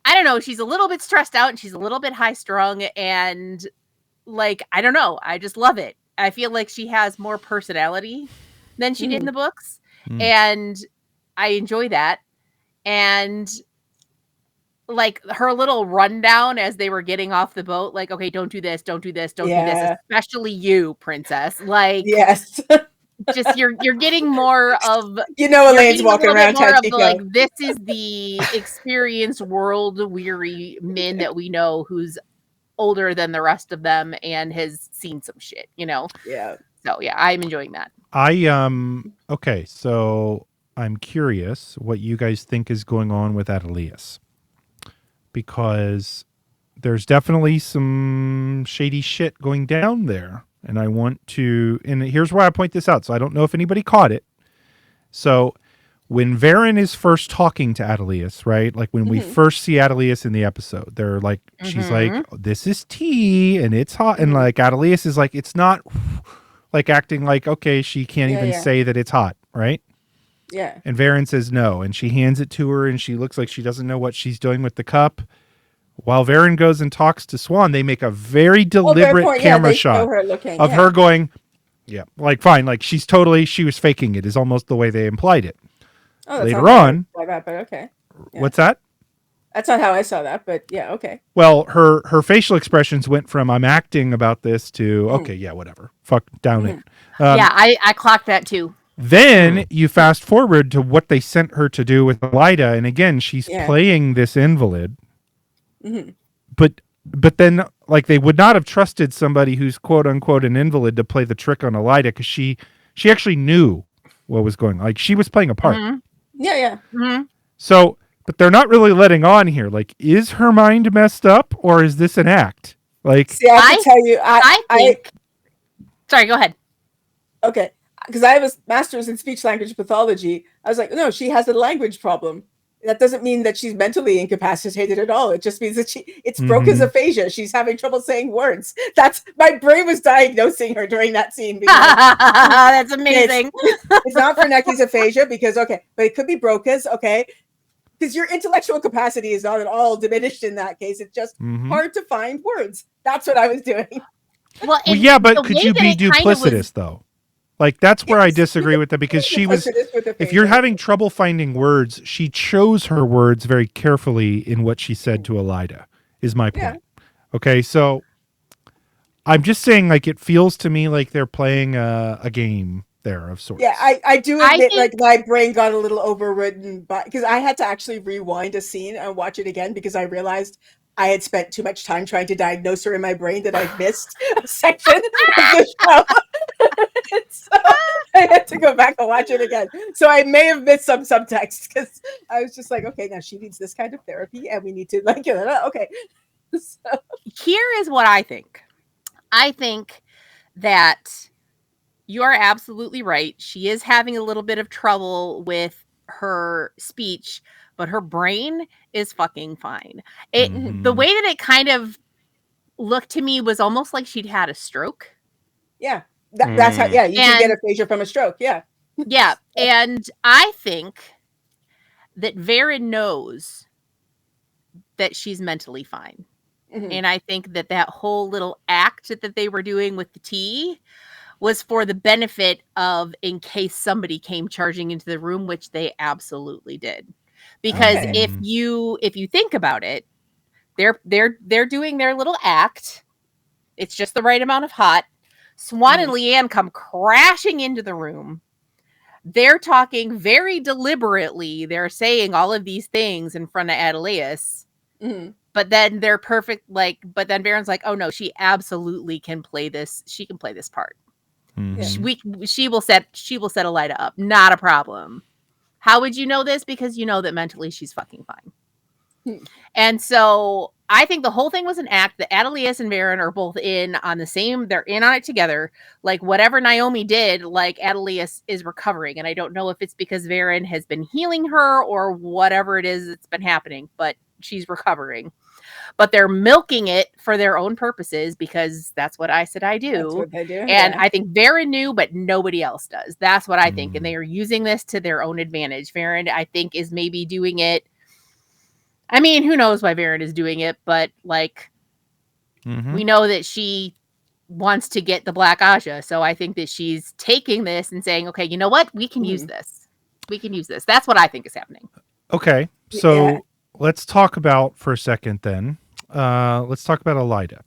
I don't know, she's a little bit stressed out and she's a little bit high strung and like, I don't know, I just love it. I feel like she has more personality than she did in the books. And I enjoy that. And like her little rundown as they were getting off the boat, like, okay, don't do this, don't do this, don't do this, especially you, princess. Like, just you're getting more of, Elaine's walking around more of the, like, this is the experienced world weary Min that we know who's older than the rest of them and has seen some shit, Yeah. So yeah, I'm enjoying that. Okay, so I'm curious what you guys think is going on with Adelius. Because there's definitely some shady shit going down there. And I want to, and here's why I point this out. So I don't know if anybody caught it. So when Varen is first talking to Adelius, right? Like when we first see Adelius in the episode, they're like, she's like, this is tea and it's hot. And like Adelius is like, it's not, like acting like, okay, she can't even say that it's hot, right? Yeah. And Varen says no. And she hands it to her and she looks like she doesn't know what she's doing with the cup. While Varen goes and talks to Swan, they make a very deliberate camera shot of her going, like fine, like she was faking it is almost the way they implied it. Oh, later on. That, but okay. Yeah. What's that? That's not how I saw that, but yeah, okay. Well, her facial expressions went from I'm acting about this to okay, yeah, whatever. Fuck down it. Yeah, I clocked that too. Then you fast forward to what they sent her to do with Elida, and again, she's playing this invalid. But then, like, they would not have trusted somebody who's quote unquote an invalid to play the trick on Elida because she actually knew what was going on. Like, she was playing a part. Yeah. So, but they're not really letting on here. Like, is her mind messed up or is this an act? Like, see, I have to tell you, I think. Sorry, go ahead. Okay. Because I have a master's in speech language pathology. I was like, no, she has a language problem. That doesn't mean that she's mentally incapacitated at all. It just means that it's Broca's aphasia. She's having trouble saying words. That's my brain was diagnosing her during that scene. That's amazing. It's not Fernecki's aphasia because, but it could be Broca's, because your intellectual capacity is not at all diminished in that case. It's just hard to find words. That's what I was doing. Well, yeah, but could you be duplicitous though? Like, that's where I disagree with that because she was, if you're having trouble finding words, she chose her words very carefully in what she said to Elida, is my point. Okay, so I'm just saying, like, it feels to me like they're playing a game there of sorts. Yeah, I do admit, like, my brain got a little overridden because I had to actually rewind a scene and watch it again because I realized I had spent too much time trying to diagnose her in my brain that I missed a section of the show. So I had to go back and watch it again. So I may have missed some subtext because I was just like, okay, now she needs this kind of therapy and we need to like, okay. So. Here is what I think. I think that you are absolutely right. She is having a little bit of trouble with her speech, but her brain is fucking fine. The way that it kind of looked to me was almost like she'd had a stroke. Yeah. That's how, you can get aphasia from a stroke. Yeah. Yeah. And I think that Varen knows that she's mentally fine. And I think that whole little act that they were doing with the tea was for the benefit of in case somebody came charging into the room, which they absolutely did. Because if you think about it, they're doing their little act. It's just the right amount of hot. Swan and Leanne come crashing into the room. they're talking very deliberately. They're saying all of these things in front of Adelius. Mm-hmm. But then they're perfect, but then Baron's like, oh no, she absolutely can play this. She can play this part. Mhm. She will set Elida up. Not a problem. How would you know this? Because you know that mentally she's fucking fine. And so I think the whole thing was an act that Adelius and Baron are both in on the same, they're in on it together. Like whatever Naomi did, like Adelius is recovering. And I don't know if it's because Baron has been healing her or whatever it is that's been happening, but she's recovering. But they're milking it for their own purposes because that's what I said I do. That's what they do. And I think Varen knew, but nobody else does. That's what I think. And they are using this to their own advantage. Varen, I think, is maybe doing it. I mean, who knows why Varen is doing it, but like we know that she wants to get the Black Aja. So I think that she's taking this and saying, okay, you know what? We can use this. We can use this. That's what I think is happening. Okay. So let's talk about for a second then. Let's talk about Elida.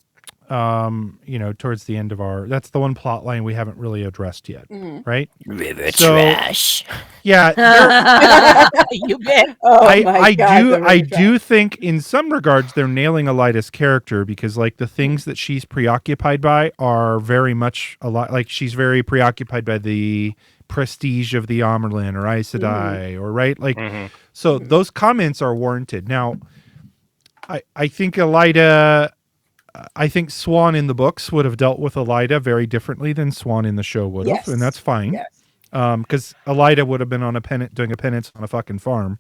Towards the end of that's the one plot line we haven't really addressed yet, right? River trash. Yeah, you bet. Oh I do think in some regards they're nailing Elida's character because like the things that she's preoccupied by are very much a lot. Like she's very preoccupied by the prestige of the Amerlin or Aes Sedai or right like so those comments are warranted. Now I think Elida. I think Swan in the books would have dealt with Elida very differently than Swan in the show would have, and that's fine. Yes. Because Elida would have been on doing a penance on a fucking farm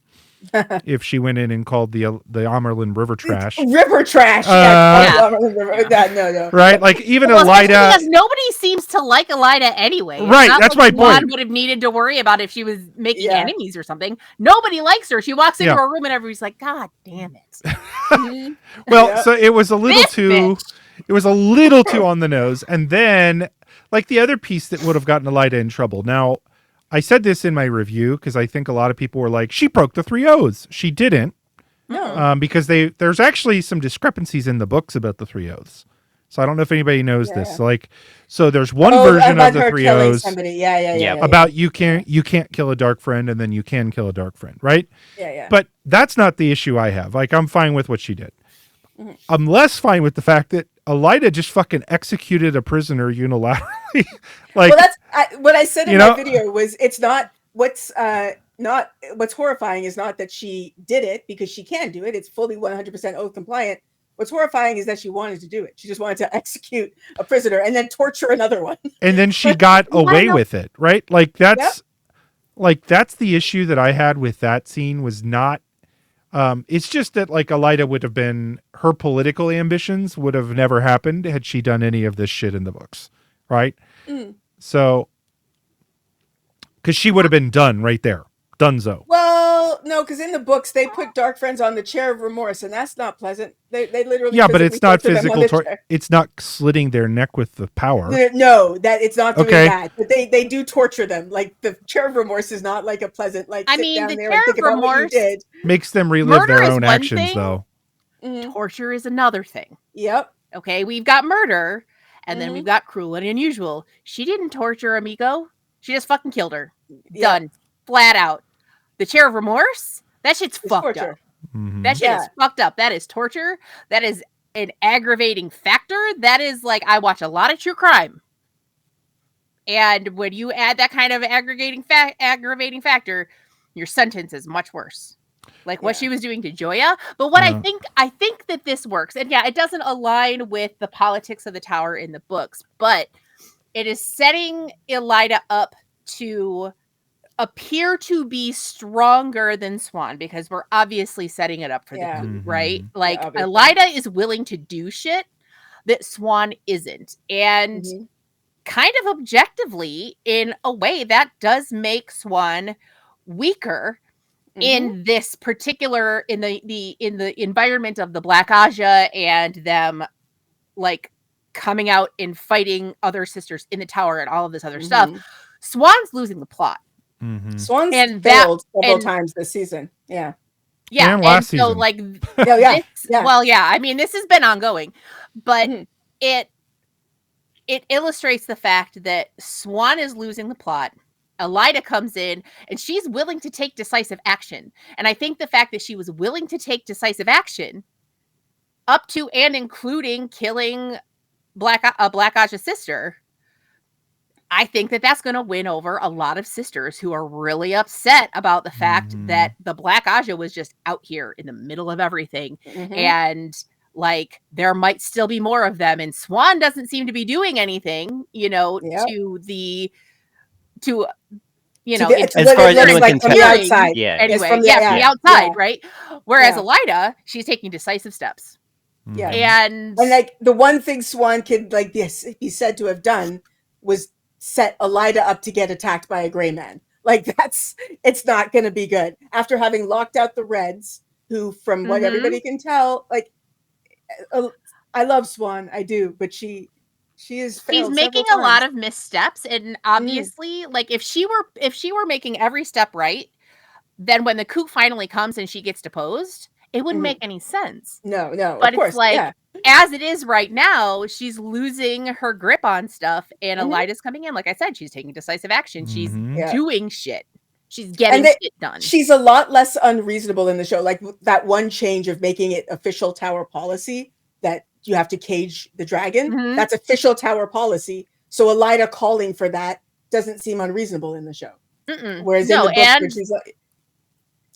if she went in and called the Amerlin river trash. River trash. No. Right, like even Elida, because nobody seems to like Elida anyway. Right, that's my point. Would have needed to worry about if she was making enemies or something. Nobody likes her. She walks into a room and everybody's like, "God damn it." Well, so it was a little too. It was a little too on the nose, and then like the other piece that would have gotten Elida in trouble. Now, I said this in my review because I think a lot of people were like, she broke the 3 Oaths. She didn't. No. Because there's actually some discrepancies in the books about the 3 Oaths. So I don't know if anybody knows this. Like, so there's one version of the 3 Oaths about you can't kill a dark friend and then you can kill a dark friend, right? Yeah. But that's not the issue I have. Like, I'm fine with what she did. I'm less fine with the fact that Elida just fucking executed a prisoner unilaterally. Like, well, that's what I said in my video was it's not what's horrifying is not that she did it because she can do it. It's fully 100% oath compliant. What's horrifying is that she wanted to do it. She just wanted to execute a prisoner and then torture another one. And then she got away with it, right? Like that's the issue that I had with that scene was not. It's just that like Elida would have been her political ambitions would have never happened had she done any of this shit in the books, right? So, because she would have been done right there, donezo. Well, no, because in the books they put dark friends on the chair of remorse, and that's not pleasant. They literally but it's not physical torture. It's not slitting their neck with the power. No, that it's not doing that. But they do torture them. Like the chair of remorse is not like a pleasant like. I mean, the chair of remorse makes them relive their own actions, though. Torture is another thing. Yep. Okay, we've got murder, and then we've got cruel and unusual. She didn't torture Amigo. She just fucking killed her. Done. Flat out. The chair of remorse? That shit's fucked up. That shit is fucked up. That is torture. That is an aggravating factor. That is like, I watch a lot of true crime. And when you add that kind of aggravating factor, your sentence is much worse. Like what she was doing to Joya. But what I think that this works. And it doesn't align with the politics of the tower in the books, but it is setting Elida up to appear to be stronger than Swan because we're obviously setting it up for the coup, right? Like Elida is willing to do shit that Swan isn't. And kind of objectively, in a way, that does make Swan weaker in this particular in the environment of the Black Aja and them like coming out and fighting other sisters in the tower and all of this other stuff. Swan's losing the plot. Swan's failed several times this season. Yeah. And last season. So like I mean this has been ongoing, but it illustrates the fact that Swan is losing the plot Elida comes in and she's willing to take decisive action. And I think the fact that she was willing to take decisive action up to and including killing Black Aja's sister, I think that that's going to win over a lot of sisters who are really upset about the fact that the Black Aja was just out here in the middle of everything. And like, there might still be more of them. And Swan doesn't seem to be doing anything, you know, as far as anyone can from tell. the outside. Yeah. Anyway, from the outside, right? Whereas Yeah. Elida, she's taking decisive steps. Yeah. And like the one thing Swan could like be said to have done was set Elida up to get attacked by a gray man. Like it's not going to be good. After having locked out the Reds, who from what everybody can tell, like I love Swan, I do, but she is she's making a lot of missteps, and obviously like if she were making every step right, then when the coup finally comes and she gets deposed, it wouldn't make any sense. No, but of course, it's like as it is right now, she's losing her grip on stuff, and Elida's coming in. Like I said, she's taking decisive action. She's doing shit. She's getting shit done. She's a lot less unreasonable in the show. Like that one change of making it official Tower policy that you have to cage the dragon. That's official Tower policy. So Elida calling for that doesn't seem unreasonable in the show. Whereas in the book, she's like,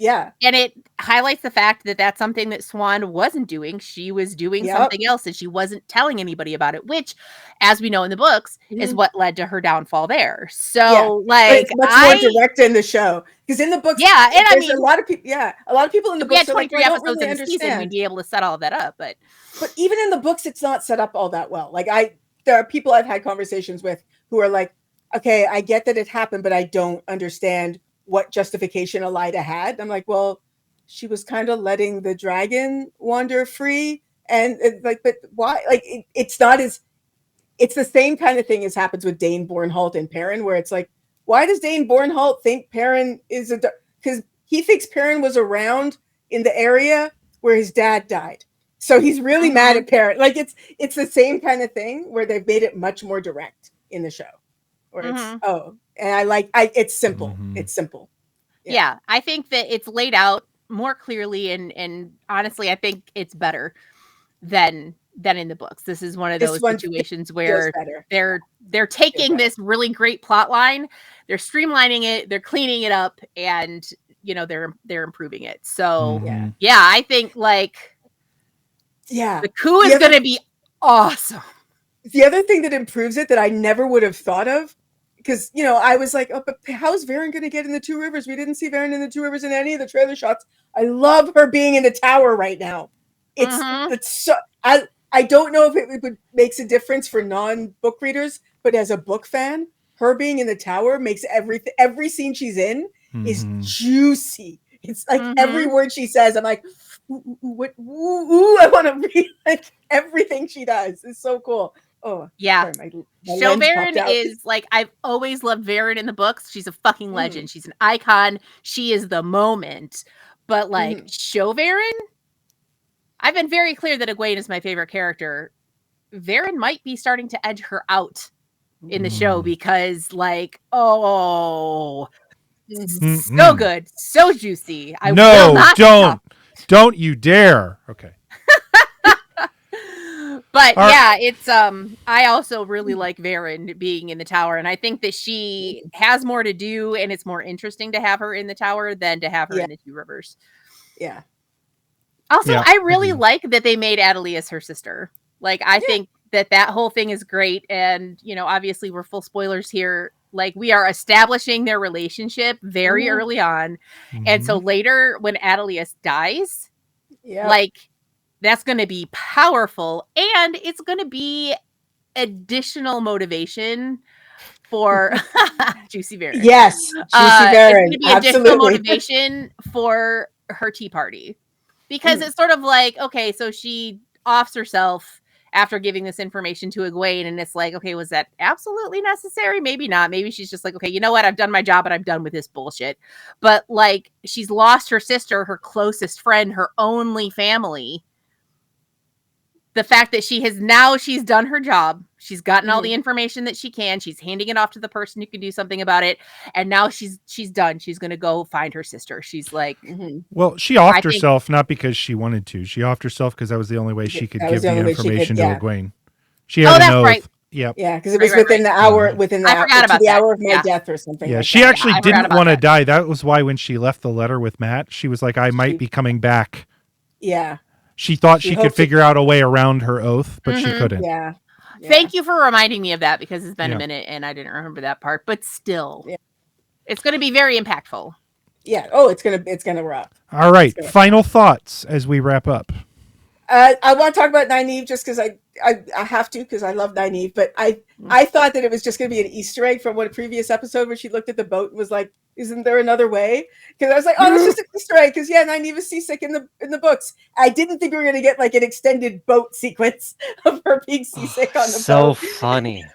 and it highlights the fact that that's something that Swan wasn't doing. She was doing something else, and she wasn't telling anybody about it, which, as we know in the books, is what led to her downfall there. So, like, but it's much more direct in the show, because in the books, and I mean, a lot of people, in the books, we had 23 like, episodes really in the season, we'd be able to set all of that up, but even in the books, it's not set up all that well. Like there are people I've had conversations with who are like, okay, I get that it happened, but I don't understand what justification Elida had. I'm like, well, she was kind of letting the dragon wander free, and but why? Like, it's not as, it's the same kind of thing as happens with Dane Bornholt and Perrin, where it's like, why does Dane Bornholt think Perrin is because he thinks Perrin was around in the area where his dad died, so he's really mad at Perrin. Like, it's the same kind of thing where they've made it much more direct in the show, where it's and it's simple. It's simple. Yeah, I think that it's laid out more clearly, and honestly, I think it's better than in the books. This is one of those situations where they're taking this really great plot line, they're streamlining it, they're cleaning it up, and you know, they're improving it. So I think like the coup is going to be awesome. The other thing that improves it that I never would have thought of, because, you know, I was like, oh, but how's Varen going to get in the Two Rivers? We didn't see Varen in the Two Rivers in any of the trailer shots. I love her being in the tower right now. It's so, I don't know if it makes a difference for non-book readers, but as a book fan, her being in the tower makes every scene she's in is juicy. It's like every word she says, I'm like, what? I want to read like everything she does. It's so cool. Oh yeah, my Show Varen is like, I've always loved Varen in the books. She's a fucking legend. She's an icon. She is the moment. But like Show Varen, I've been very clear that Egwene is my favorite character. Varen might be starting to edge her out in the show because, like, so good, so juicy. I will not don't you dare. Okay. But yeah, it's I also really like Varen being in the tower, and I think that she has more to do, and it's more interesting to have her in the tower than to have her in the Two Rivers. Yeah. Also, I really like that they made Adelius her sister. Like, I think that whole thing is great, and you know, obviously we're full spoilers here. Like, we are establishing their relationship very early on, and so later when Adelius dies, like, that's going to be powerful, and it's going to be additional motivation for Juicy Varen. Yes, Juicy Varen. It's going to be additional motivation for her tea party, because it's sort of like, okay, so she offs herself after giving this information to Egwene, and it's like, okay, was that absolutely necessary? Maybe not. Maybe she's just like, okay, you know what? I've done my job and I'm done with this bullshit. But like, she's lost her sister, her closest friend, her only family. the fact that she's done her job. She's gotten all the information that she can. She's handing it off to the person who can do something about it. And now she's done. She's going to go find her sister. She's like, well, she offed herself not because she wanted to. She offed herself because that was the only way she could give the information to Egwene. She had an oath. Right. Yep. Yeah, because it was within the hour, within the hour of my death or something. Yeah, like she that. actually didn't want to die. That was why when she left the letter with Matt, she was like, I might be coming back. Yeah. She thought she could figure out a way around her oath, but she couldn't. Yeah. Thank you for reminding me of that because it's been a minute and I didn't remember that part. But still, it's going to be very impactful. Yeah. Oh, it's gonna rock. All right. Final thoughts as we wrap up. I want to talk about Nynaeve just because I have to because I love Nynaeve, but I thought that it was just going to be an Easter egg from a previous episode where she looked at the boat and was like, "Isn't there another way?" Because I was like, "Oh, that's just an Easter egg." Because Nynaeve is seasick in the books. I didn't think we were going to get like an extended boat sequence of her being seasick on the boat. So funny.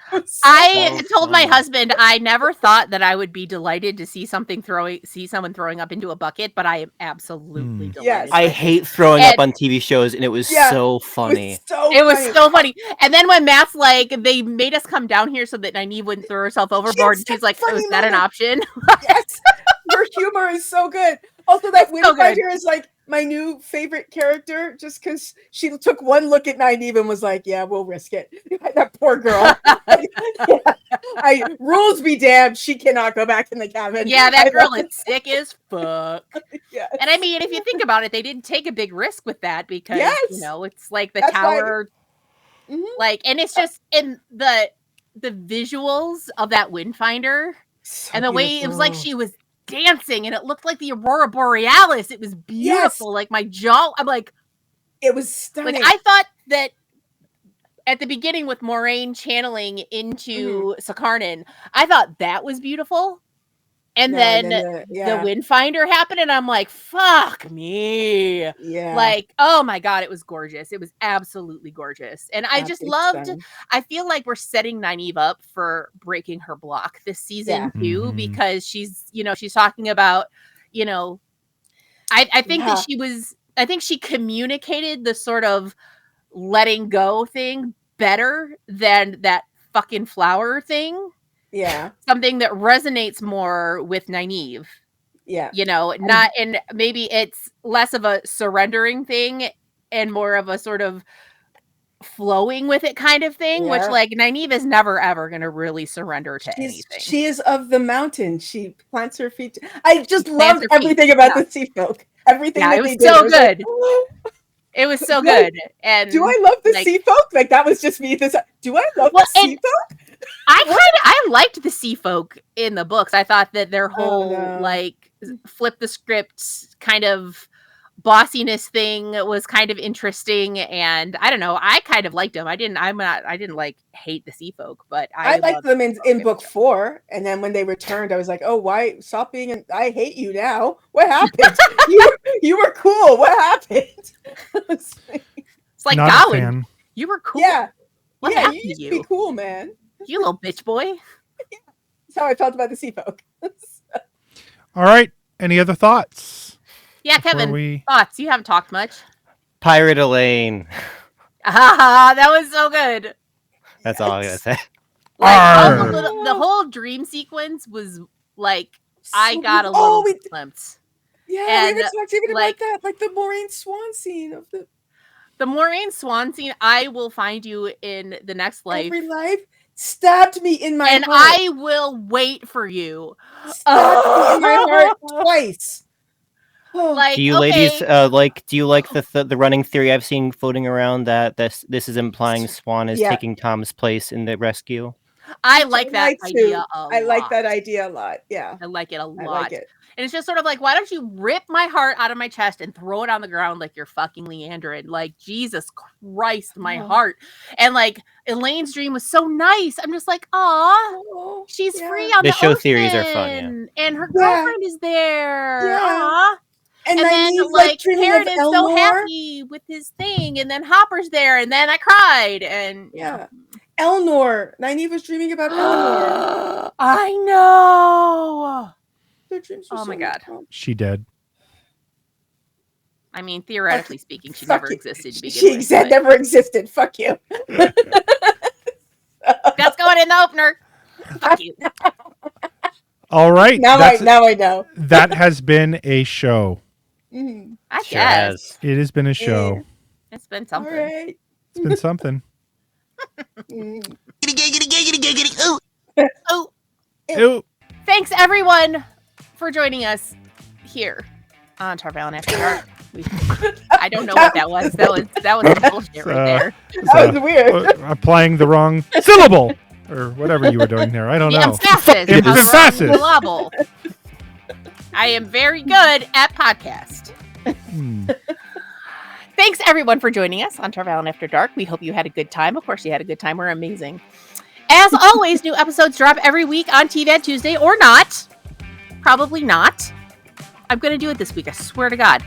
I told my husband I never thought that I would be delighted to see someone throwing up into a bucket, but I am absolutely delighted. Yes. I hate throwing up on TV shows, and it was so funny. It was so funny. And then when Matt's like, they made us come down here so that Nynaeve wouldn't throw herself overboard, and she's like, "Oh, is that an option?" Yes, her humor is so good. Also, that Windfinder is like my new favorite character, just because she took one look at Nynaeve and was like, "Yeah, we'll risk it." That poor girl. Rules be damned, she cannot go back in the cabin. Yeah, that girl is sick as fuck. Yes. And I mean, if you think about it, they didn't take a big risk with that because it's like the tower, like, and it's just in the visuals of that Windfinder and the way it was like she was dancing and it looked like the Aurora Borealis. It was beautiful. Like my jaw, I'm like, it was stunning. Like I thought that at the beginning with Moraine channeling into Sakarnan, I thought that was beautiful. And then the Windfinder happened, and I'm like, fuck me. Yeah. Like, oh my God, it was gorgeous. It was absolutely gorgeous. And I just loved, I feel like we're setting Nynaeve up for breaking her block this season too, because she's talking about, I think that I think she communicated the sort of letting go thing better than that fucking flower thing. Yeah. Something that resonates more with Nynaeve. Yeah. And maybe it's less of a surrendering thing and more of a sort of flowing with it kind of thing, which like Nynaeve is never ever going to really surrender to anything. She is of the mountain. She plants her feet. I just loved everything about the Seafolk. Everything that they did. So good. It was so good. And do I love the Seafolk? Like that was just me. Do I love the Seafolk? I liked the Seafolk in the books. I thought that their whole like flip the script kind of bossiness thing was kind of interesting, and I don't know. I kind of liked them. I didn't like hate the Seafolk, but I liked them in book 4. And then when they returned, I was like, oh, why stop being? I hate you now. What happened? you were cool. What happened? It's like Not Gawain. You were cool. Yeah. What happened to you? Be cool, man. You little bitch boy. That's how I felt about the Seafolk. All right. Any other thoughts? Yeah, Kevin, thoughts? You haven't talked much. Pirate Elaine. That was so good. That's all I gotta say. Like, the whole dream sequence was like, I got a little glimpse. Yeah, we were talking even about that, like the Moraine Swan scene of the Moraine Swan scene. I will find you in the next life. Every life stabbed me in my heart. And I will wait for you. Stabbed me in my heart twice. Like, do you ladies do you like the running theory I've seen floating around that this is implying Swan is taking Tom's place in the rescue? I like that idea a lot. I like that idea a lot. Yeah. I like it a lot. I like it. And it's just sort of like, why don't you rip my heart out of my chest and throw it on the ground like you're fucking Leandrin? Like, Jesus Christ, my heart. And like, Elaine's dream was so nice. I'm just like, aw, she's free on the show ocean, theories are fun, and her girlfriend is there. Yeah. Aw. And then like Perrin is so happy with his thing, and then Hopper's there, and then I cried, and Elnor. Nynaeve was dreaming about Elnor. I know. Their dreams were my God. She dead. I mean, theoretically speaking, she Fuck never you. existed to begin She with. said but never existed. Fuck you. That's going in the opener. Fuck you. All right. Now I know. That has been a show. Mhm. I Sure guess. has. It has been a show. It's been All something. right. It's been something. Mm. Oh, Ew. thanks everyone for joining us here on Tarvalon After Dark. I don't know what that was. That was some bullshit right there. That was weird. Applying the wrong syllable or whatever you were doing there. I don't The know. emphasis. It on is the wrong emphasis. syllable. I am very good at podcast. Hmm. Thanks everyone for joining us on Tarvalon After Dark. We hope you had a good time. Of course you had a good time. We're amazing. As always, new episodes drop every week on TVAD Tuesday or not. Probably not. I'm going to do it this week. I swear to God.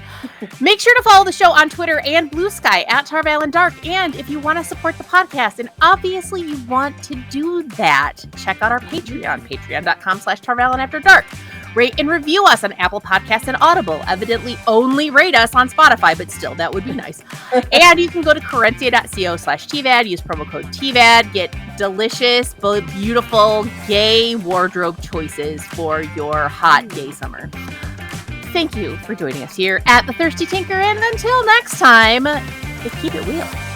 Make sure to follow the show on Twitter and Blue Sky at Tarvalon Dark. And if you want to support the podcast, and obviously you want to do that, check out our Patreon, patreon.com/Tarvalon After Dark. Rate and review us on Apple Podcasts and Audible. Evidently only rate us on Spotify, but still, that would be nice. And you can go to Corentia.co/TVAD, use promo code TVAD, get delicious, beautiful, gay wardrobe choices for your hot gay summer. Thank you for joining us here at The Thirsty Tinker, and until next time, keep it real.